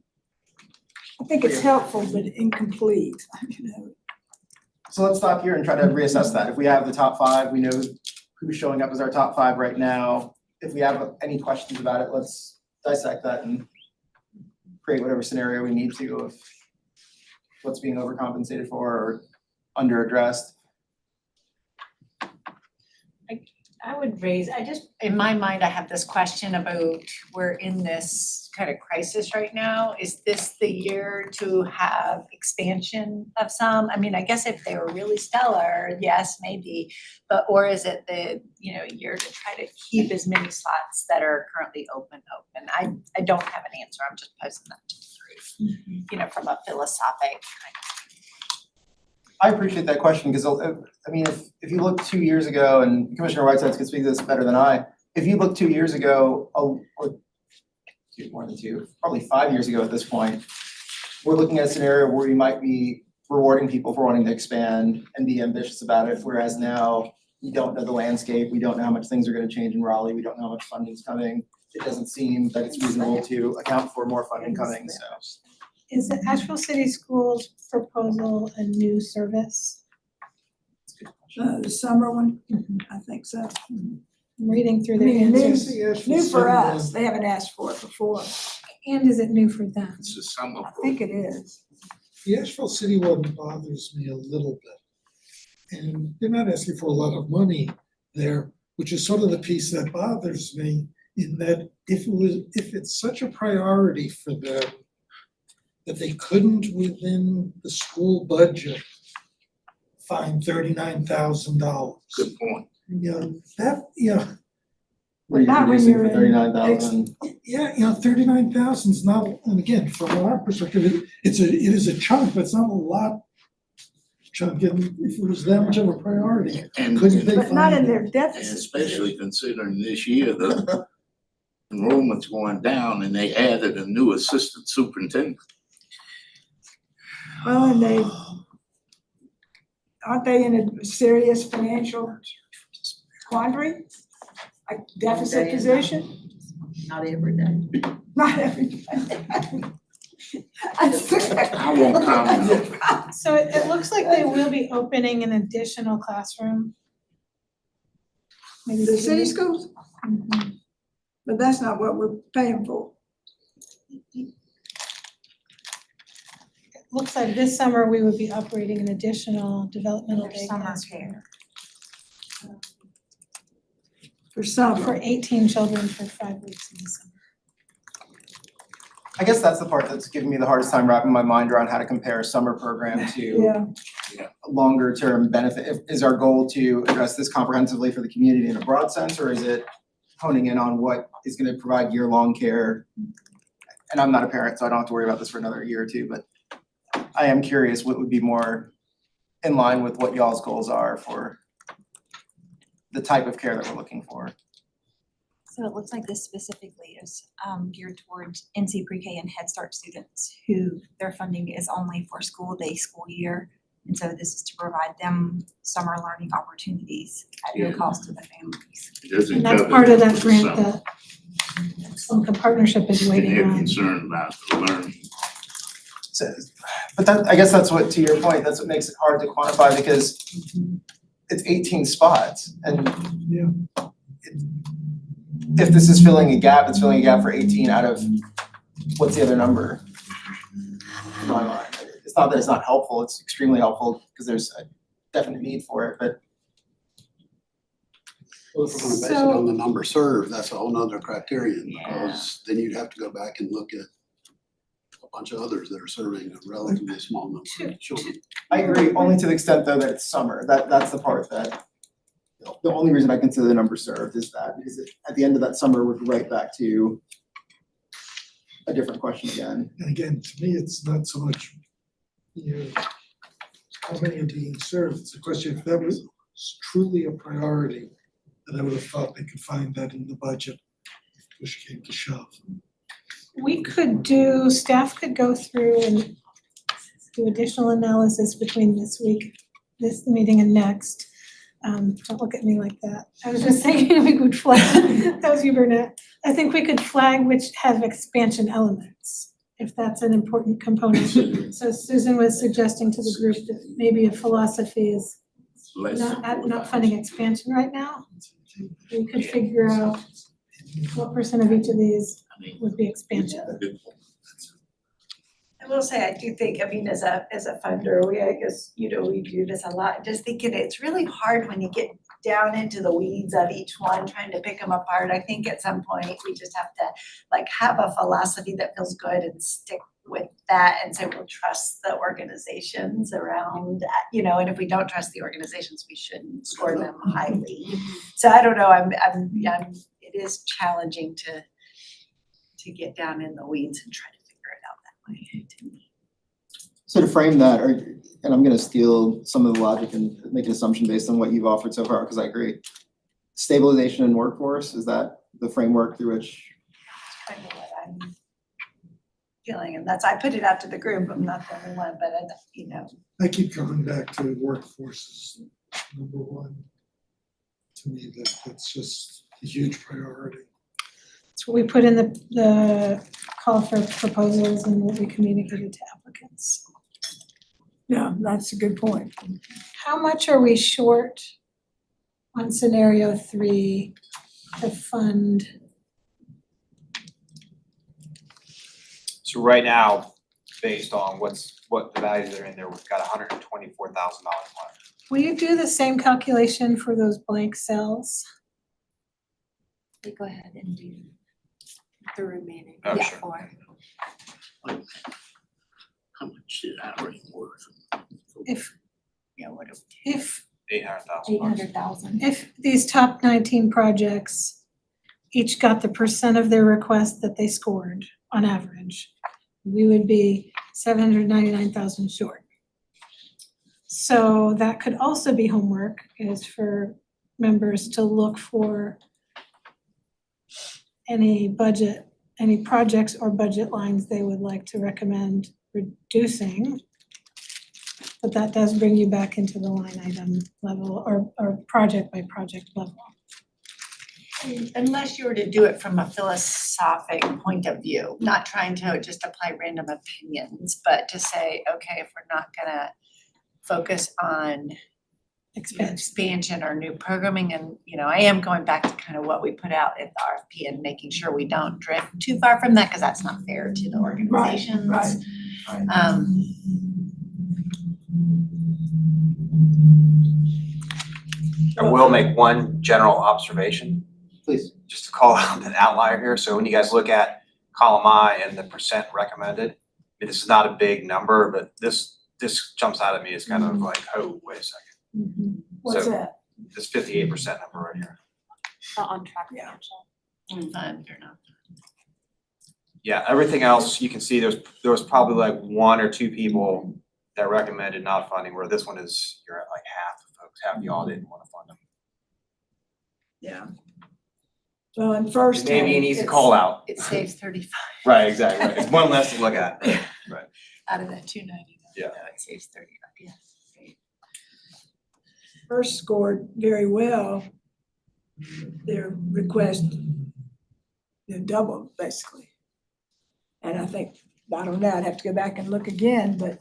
I think it's helpful, but incomplete, So let's stop here and try to reassess that. If we have the top five, we know who's showing up as our top five right now. If we have any questions about it, let's dissect that and create whatever scenario we need to of what's being overcompensated for or under-addressed. I would raise, in my mind, I have this question about, we're in this kind of crisis right now. Is this the year to have expansion of some? I mean, I guess if they were really stellar, yes, maybe. But, or is it the, year to try to keep as many slots that are currently open? I don't have an answer. I'm just posing that to the group, from a philosophic kind of. I appreciate that question because, I mean, if you look 2 years ago, and Commissioner Whitesides can speak to this better than I, if you look 2 years ago, or more than two, probably 5 years ago at this point, we're looking at a scenario where we might be rewarding people for wanting to expand and be ambitious about it, whereas now we don't know the landscape, we don't know how much things are going to change in Raleigh, we don't know how much funding's coming. It doesn't seem that it's reasonable to account for more funding coming, so. Is the Asheville City Schools proposal a new service? The summer one, I think so. I'm reading through I their mean, answers. new for us, they haven't asked for it before. And is it new for them? It's a summer I think it is. The Asheville City one bothers me a little bit. And they're not asking for a lot of money there, which is sort of the piece that bothers me, in that if it's such a priority for them that they couldn't within the school budget find $39,000. Good point. What are you Not when producing you're for in 39,000? Yeah, 39,000 is not, and again, from our perspective, it is a chunk, but it's not a lot chunk, and if it was that much of a priority, And couldn't they But not in find their it? deficit. especially considering this year, the enrollment's going down and they added a new assistant superintendent. Well, and aren't they in a serious financial quandary? A deficit position? Not every day. Not every day. I won't comment. So it looks like they will be opening an additional classroom. Maybe The two. city schools? Mhm. But that's not what we're paying for. It looks like this summer we would be operating an additional developmental Their day summer classroom care. For summer. for 18 children for 5 weeks in the summer. I guess that's the part that's giving me the hardest time wrapping my mind around how to compare a summer program to Yeah, a longer term benefit. Is our goal to address this comprehensively for the community in a broad sense, or is it honing in on what is gonna provide year-long care? And I'm not a parent, so I don't have to worry about this for another year or two, but I am curious what would be more in line with what y'all's goals are for the type of care that we're looking for. So it looks like this specifically is geared towards NC Pre-K and Head Start students who their funding is only for school day, school year. And so this is to provide them summer learning opportunities at no Yeah. cost to the families. It doesn't And that's cover part of the that grant summer. that Sumka Partnership is And waiting they're on. concerned about the learning. But that, I guess that's what, to your point, that's what makes it hard to quantify because it's 18 spots and if this is filling a gap, it's filling a gap for 18 out of, what's the other number? In my mind, it's not that it's not helpful, it's extremely helpful because there's a definite need for it, but Well, if we're gonna base it on the number served, that's a whole nother criterion, because then you'd have to go back and look at a bunch of others that are serving a relatively small number of children. I agree, only to the extent though that it's summer, that's the part that, the only reason I consider the number served is that, because at the end of that summer, we're right back to a different question again. And again, to me, it's not so much, how many are being served, it's a question, if that was truly a priority, then I would have thought they could find that in the budget, if push came to shove. We could staff could go through and do additional analysis between this week, this meeting and next. Don't look at me like that. I was just thinking we could flag, that was you, Burnett. I think we could flag which have expansion elements if that's an important component. So Susan was suggesting to the group that maybe a philosophy is not funding expansion right now. We could figure out what percent of each of these would be expansion. I will say, I do think, I mean, as a funder, I guess, we do this a lot, just thinking it's really hard when you get down into the weeds of each one, trying to pick them apart. I think at some point, we just have to have a philosophy that feels good and stick with that and say we'll trust the organizations around, and if we don't trust the organizations, we shouldn't score them highly. So I don't know, it is challenging to get down in the weeds and try to figure it out that way to me. So to frame that, and I'm gonna steal some of the logic and make an assumption based on what you've offered so far, because I agree. Stabilization in workforce, is that the framework through which? That's kind of what I'm feeling, and I put it out to the group, I'm not the only one, but I keep coming back to workforce is number one. To me, that's just a huge priority. That's what we put in the call for proposals and what we communicated to applicants. Yeah, that's a good point. How much are we short on scenario 3 to fund? So right now, based on what the values that are in there, we've got $124,000 left. Will you do the same calculation for those blank cells? Go ahead and do the remaining Oh, sure. 4. How much did Irene worth? If $800,000. if these top 19 projects each got the percent of their request that they scored on average, we would be 799,000 short. So that could also be homework, is for members to look for any projects or budget lines they would like to recommend reducing. But that does bring you back into the line item level or project by project level. unless you were to do it from a philosophic point of view, not trying to just apply random opinions, but to say, okay, if we're not gonna focus on expansion or new programming, and I am going back to kind of what we put out in the RFP and making sure we don't drift too far from that, because that's not fair to the organizations. Right. I will make one general observation. Please. Just to call out an outlier here. So when you guys look at column I and the percent recommended, this is not a big number, but this jumps out at me as kind of like, oh, wait a second. What's So that? this 58% number right here. The on-track potential. Fund or not. Yeah, everything else, you can see there was probably like one or two people that recommended not funding, where this one is, you're at like half of folks, half of y'all didn't want to fund them. Yeah. Well, and first. Maybe an easy call out. It saves 35 Right, exactly, right. It's one less to look at. Right. out of that 290. Yeah. It saves 35, yeah. First scored very well. Their request, doubled basically. And I think, I don't know, I'd have to go back and look again, but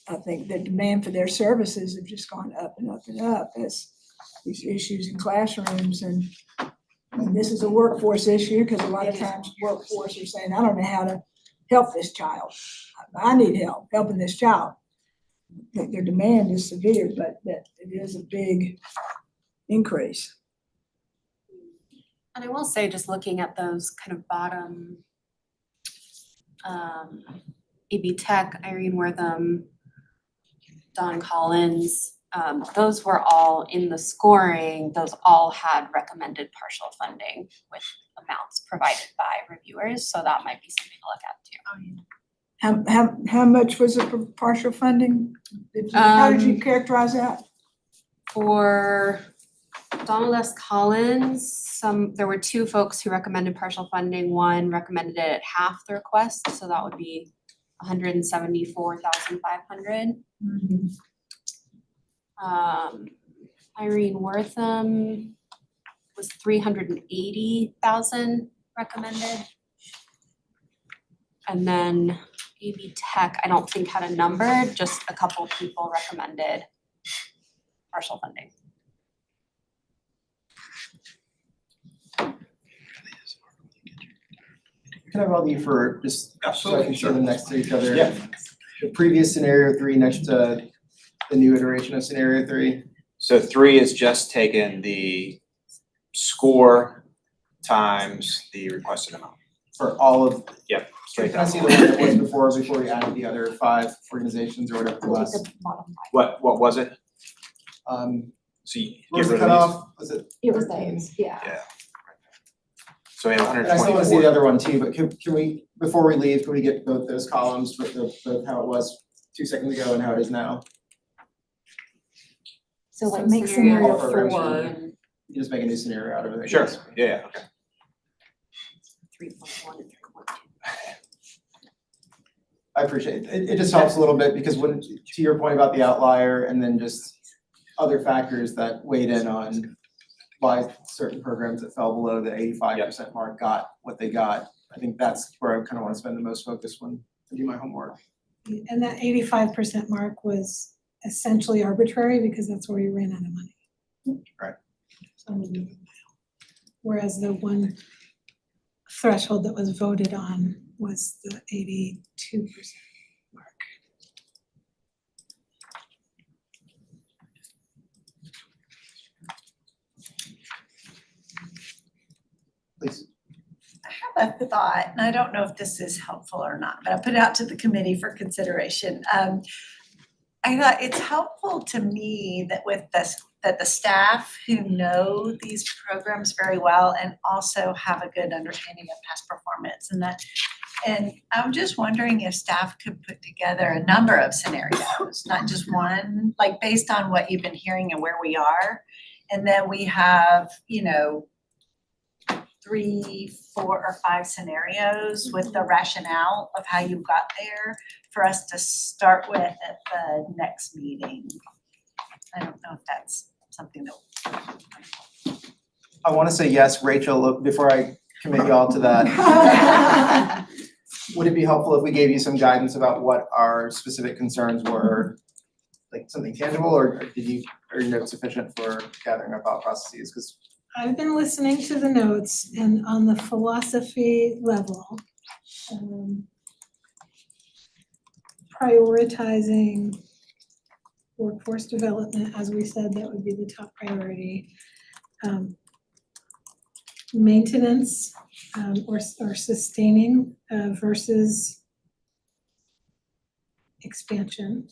I think the demand for their services have just gone up and up and up as these issues in classrooms, and this is a workforce issue, because a lot of times workforce are saying, I don't know how to help this child. I need help helping this child. Their demand is severe, but that it is a big increase. And I will say, just looking at those kind of bottom, EB Tech, Irene Wortham, Don Collins, those were all in the scoring, those all had recommended partial funding with amounts provided by reviewers, so that might be something to look at too. How much was it for partial funding? How did you characterize that? For Donald S. Collins, there were two folks who recommended partial funding. One recommended it at half the request, so that would be $174,500. Irene Wortham was $380,000 recommended. And then AV Tech, I don't think had a number, just a couple people recommended partial funding. Can I bother you for just, so I can show Absolutely, them next to each other? Yeah. The previous scenario 3 next to the new iteration of scenario 3. So 3 is just taking the score times the requested amount. For all of, Yep, straight can I down. see the one that was before we added the other 5 organizations or whatever it was? What was it? So you What was get the rid of these? cutoff? Was it? It was those, yeah. Yeah. So we have And I still wanna see 124. the other one too, but can we, before we leave, can we get both those columns with both how it was 2 seconds ago and how it is now? So like make All scenario programs, 4. You just make a new scenario out of it. I Sure, guess. yeah, okay. 3.1 and 3.2. I appreciate it. It just helps a little bit because when, to your point about the outlier and then just other factors that weighed in on why certain programs that fell below the 85% mark got what they got. I think that's where I kind of want to spend the most focus when I do my homework. And that 85% mark was essentially arbitrary because that's where you ran out of money. Right. Whereas the one threshold that was voted on was the 82% mark. Please. I have a thought, and I don't know if this is helpful or not, but I put it out to the committee for consideration. I thought it's helpful to me that that the staff who know these programs very well and also have a good understanding of past performance and I'm just wondering if staff could put together a number of scenarios, not just one, like based on what you've been hearing and where we are. And then we have, 3, 4, or 5 scenarios with the rationale of how you got there for us to start with at the next meeting. I don't know if that's something that. I want to say yes, Rachel, look, before I commit y'all to that. Would it be helpful if we gave you some guidance about what our specific concerns were? Like something tangible, or are your notes sufficient for gathering our thought processes? Because I've been listening to the notes and on the philosophy level, prioritizing workforce development, as we said, that would be the top priority. Maintenance or sustaining versus expansion.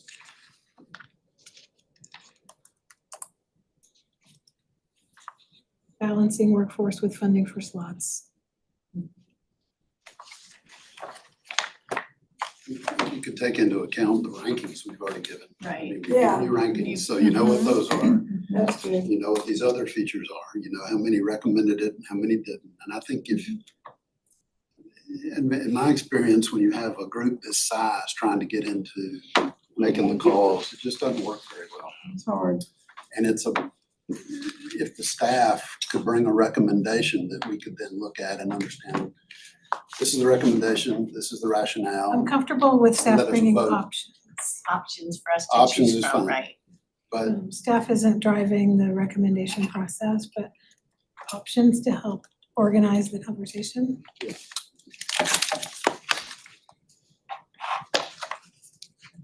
Balancing workforce with funding for slots. You could take into account the rankings we've already given. Right. I mean, we've given you rankings, so you know what those are. That's good. You know what these other features are, you know how many recommended it and how many didn't. And I think if, in my experience, when you have a group this size trying to get into making the calls, it just doesn't work very well. It's hard. And if the staff could bring a recommendation that we could then look at and understand, this is the recommendation, this is the rationale. I'm comfortable with Let staff us bringing vote. Options for us to Options choose is from, fine. right? But Staff isn't driving the recommendation process, but options to help organize the conversation.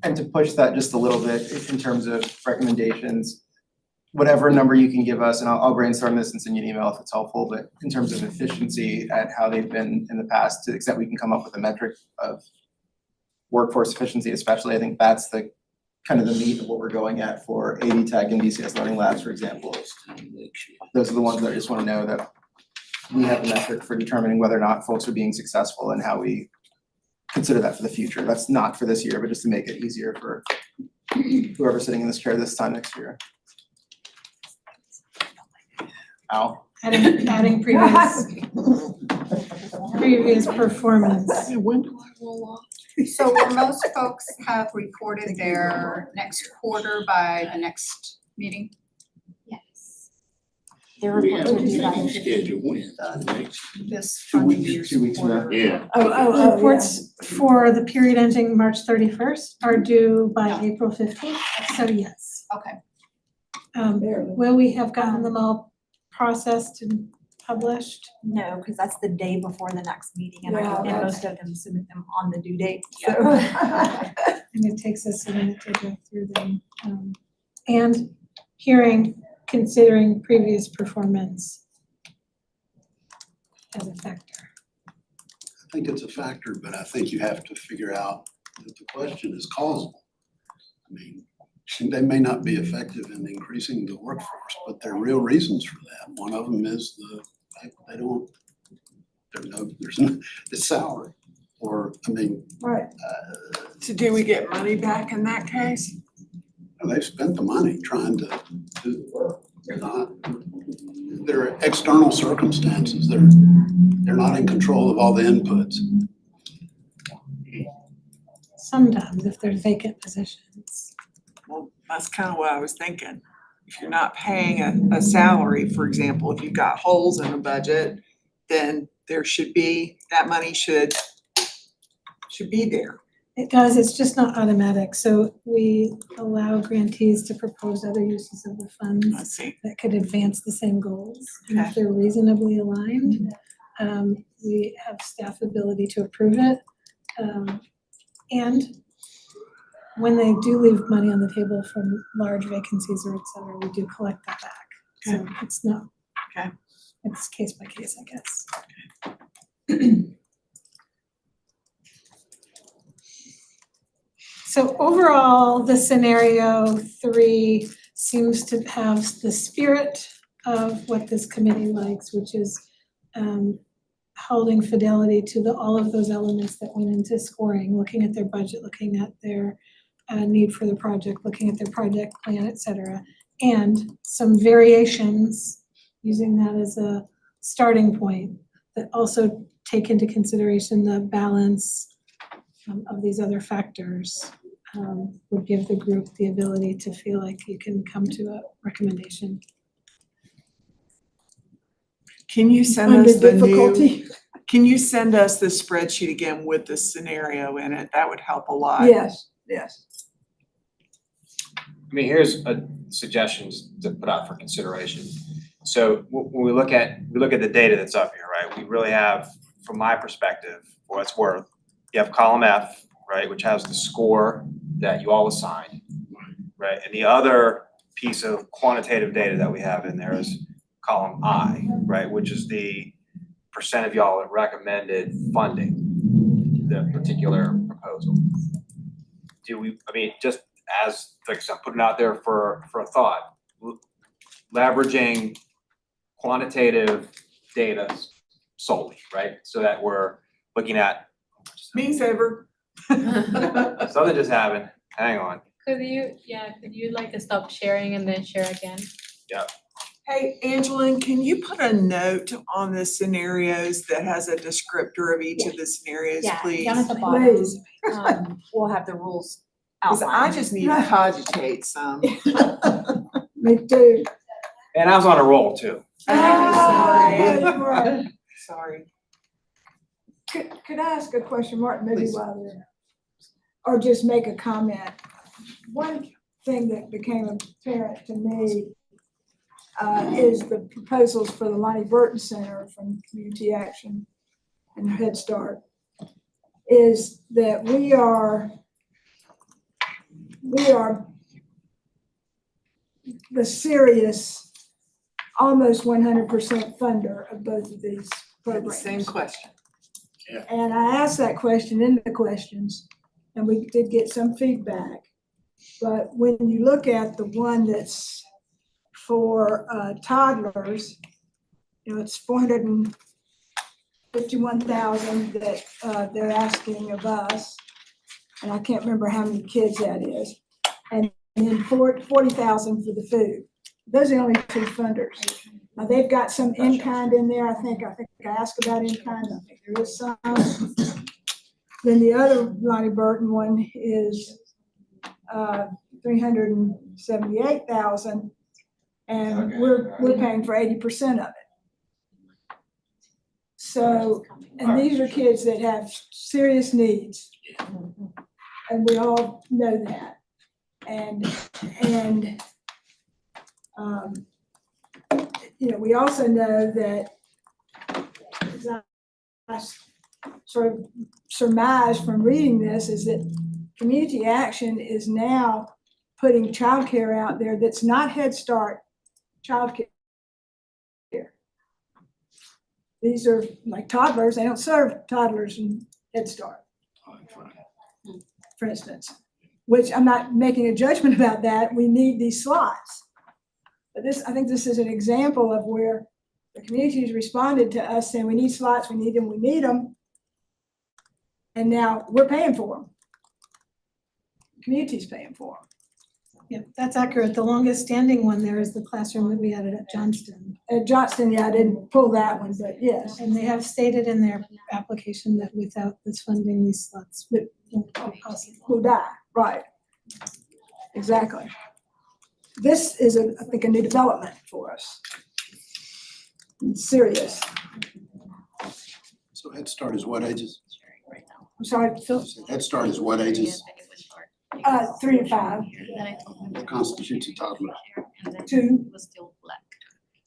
and to push that just a little bit in terms of recommendations, whatever number you can give us, and I'll brainstorm this and send you an email if it's helpful, but in terms of efficiency at how they've been in the past, to the extent we can come up with a metric of workforce efficiency especially, I think that's the kind of the meat of what we're going at for AD Tech and DCS Learning Labs, for example. Those are the ones that I just want to know that we have a metric for determining whether or not folks are being successful and how we consider that for the future. That's not for this year, but just to make it easier for whoever's sitting in this chair this time next year. Al? Adding previous performance. When do I roll off? So will most folks have reported their next quarter by the next meeting? Yes. Their We reports have are a due by the meeting 15th. scheduled when, next, This 2 funding weeks, year's 2 weeks from now. quarter. yeah. Oh, Reports for the period ending March 31st are due by Yeah. April 15th, so yes. Okay. Will we have gotten them all processed and published? No, because that's the day before the next meeting and Yeah, and that's- most of them submit them on the due date, so. And it takes us a minute to go through them. And considering previous performance as a factor. I think it's a factor, but I think you have to figure out that the question is causal. I mean, they may not be effective in increasing the workforce, but there are real reasons for that. One of them is the fact that there's no salary. Or, I mean, Right. So do we get money back in that case? they've spent the money trying to do the work. There are external circumstances. They're not in control of all the inputs. Sometimes if there's vacant positions. Well, that's kind of what I was thinking. If you're not paying a salary, for example, if you've got holes in the budget, then there should be, that money should be there. It does, it's just not automatic, so we allow grantees to propose other uses of the funds Let's see. that could advance the same goals. And Okay. if they're reasonably aligned, we have staff ability to approve it. And when they do leave money on the table from large vacancies or et cetera, we do collect that back. So it's not. Okay. It's case by case, I guess. So overall, the scenario 3 seems to have the spirit of what this committee likes, which is holding fidelity to all of those elements that went into scoring, looking at their budget, looking at their need for the project, looking at their project plan, et cetera, and some variations, using that as a starting point, that also take into consideration the balance of these other factors, would give the group the ability to feel like you can come to a recommendation. Can you send Under us the difficulty. can you send us the spreadsheet again with the scenario in it? That would help a lot. Yes, yes. I mean, here's a suggestions to put out for consideration. So when we look at the data that's up here, right, we really have, from my perspective, for what it's worth, you have column F, right, which has the score that you all assigned, right? And the other piece of quantitative data that we have in there is column I, right, which is the percent of y'all that recommended funding the particular proposal. Just as, like I said, I'm putting it out there for a thought, leveraging quantitative data solely, right? So that we're looking at. Meeting's over. Something just happened, hang on. Could you like stop sharing and then share again? Yep. Hey, Angeline, can you put a note on the scenarios that has a descriptor of each of the scenarios, please? Down at the bottom, Please. we'll have the rules Cause I outlined. just need to cogitate some. Me too. And I was on a roll too. Right. Sorry. Could I ask a question, Martin, maybe while they're, or just make a comment? One thing that became apparent to me is the proposals for the Lonnie Burton Center from Community Action and Head Start, is that we are the serious, almost 100% funder of both of these programs. Same question. And I asked that question in the questions, and we did get some feedback. But when you look at the one that's for toddlers, it's 451,000 that they're asking of us. And I can't remember how many kids that is. And then 40,000 for the food. Those are the only two funders. Now, they've got some in-kind in there. I think I asked about in-kind. I think there is some. Then the other Lonnie Burton one is 378,000. And we're paying for 80% of it. So, and these are kids that have serious needs. And we all know that. And you know, we also know that, as I sort of surmise from reading this, is that Community Action is now putting childcare out there that's not Head Start childcare. These are like toddlers, they don't serve toddlers in Head Start, for instance, which I'm not making a judgment about that. We need these slots. But this, I think this is an example of where the community has responded to us saying, we need slots, we need them. And now we're paying for them. Community's paying for them. Yeah, that's accurate. The longest standing one there is the classroom that we added at Johnston. At Johnston, yeah, I didn't pull that one, but yes. And they have stated in their application that without this funding, these slots won't be possible. Will die, right. Exactly. This is, I think, a new development for us. It's serious. So Head Start is what ages? I'm sorry, Phil, Head Start is what ages? 3 to 5, What constitutes a toddler? 2,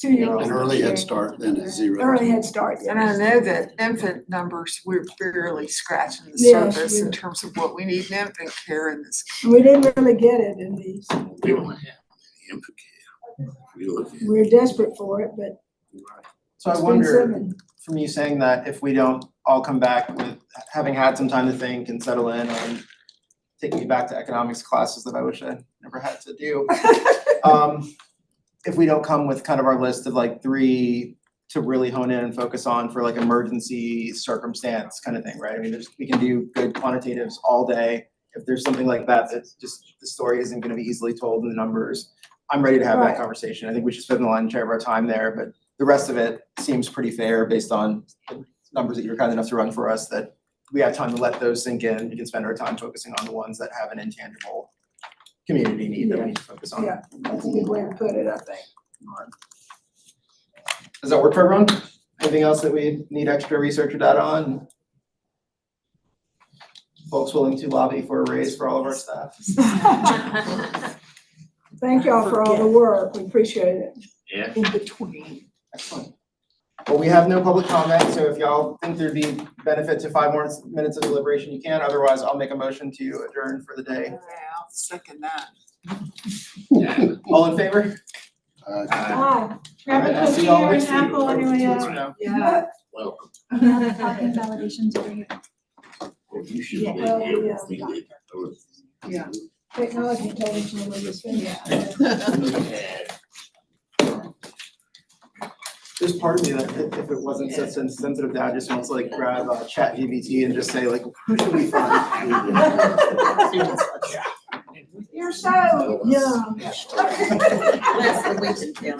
2-year-old. And early Head Start then is 0. Early Head Start, And I yes. know that infant numbers, we're barely scratching the Yes, surface in we- terms of what we need in infant care in this. We didn't really get it in these. We don't have any infant care. We look at We're desperate for it, but So I it's been wonder, seven. from you saying that, if we don't all come back with having had some time to think and settle in on taking me back to economics classes that I wish I never had to do. If we don't come with kind of our list of like 3 to really hone in and focus on for like emergency circumstance kind of thing, right? I mean, we can do good quantitatives all day. If there's something like that, that's just, the story isn't gonna be easily told in the numbers. I'm ready to have that Right. conversation. I think we should spend the lion's share of our time there, but the rest of it seems pretty fair based on the numbers that you're kind enough to run for us, that we have time to let those sink in. We can spend our time focusing on the ones that have an intangible community need that we need to focus on. Yeah, that's a good way to put it, I think. Does that work for everyone? Anything else that we need extra research or data on? Folks willing to lobby for a raise for all of our staff? Thank y'all for all the work. We appreciate it. Yeah. In between. Excellent. Well, we have no public comment, so if y'all think there'd be benefit to 5 more minutes of deliberation, you can. Otherwise, I'll make a motion to adjourn for the day. Yeah, I'll second that. All in favor? Hi. Grab Alright, a I'll see cookie y'all or an next week, apple or on your 2 way weeks out. from now. Yeah. Welcome. Talking validations over here. Well, you should Yeah. be Well, here yeah. when we did. Yeah. Technology told us when we was finished. There's part of me that if it wasn't such a sensitive dad, just wants to like grab ChatGPT and just say like, who should we find? You're so young. Leslie, we can tell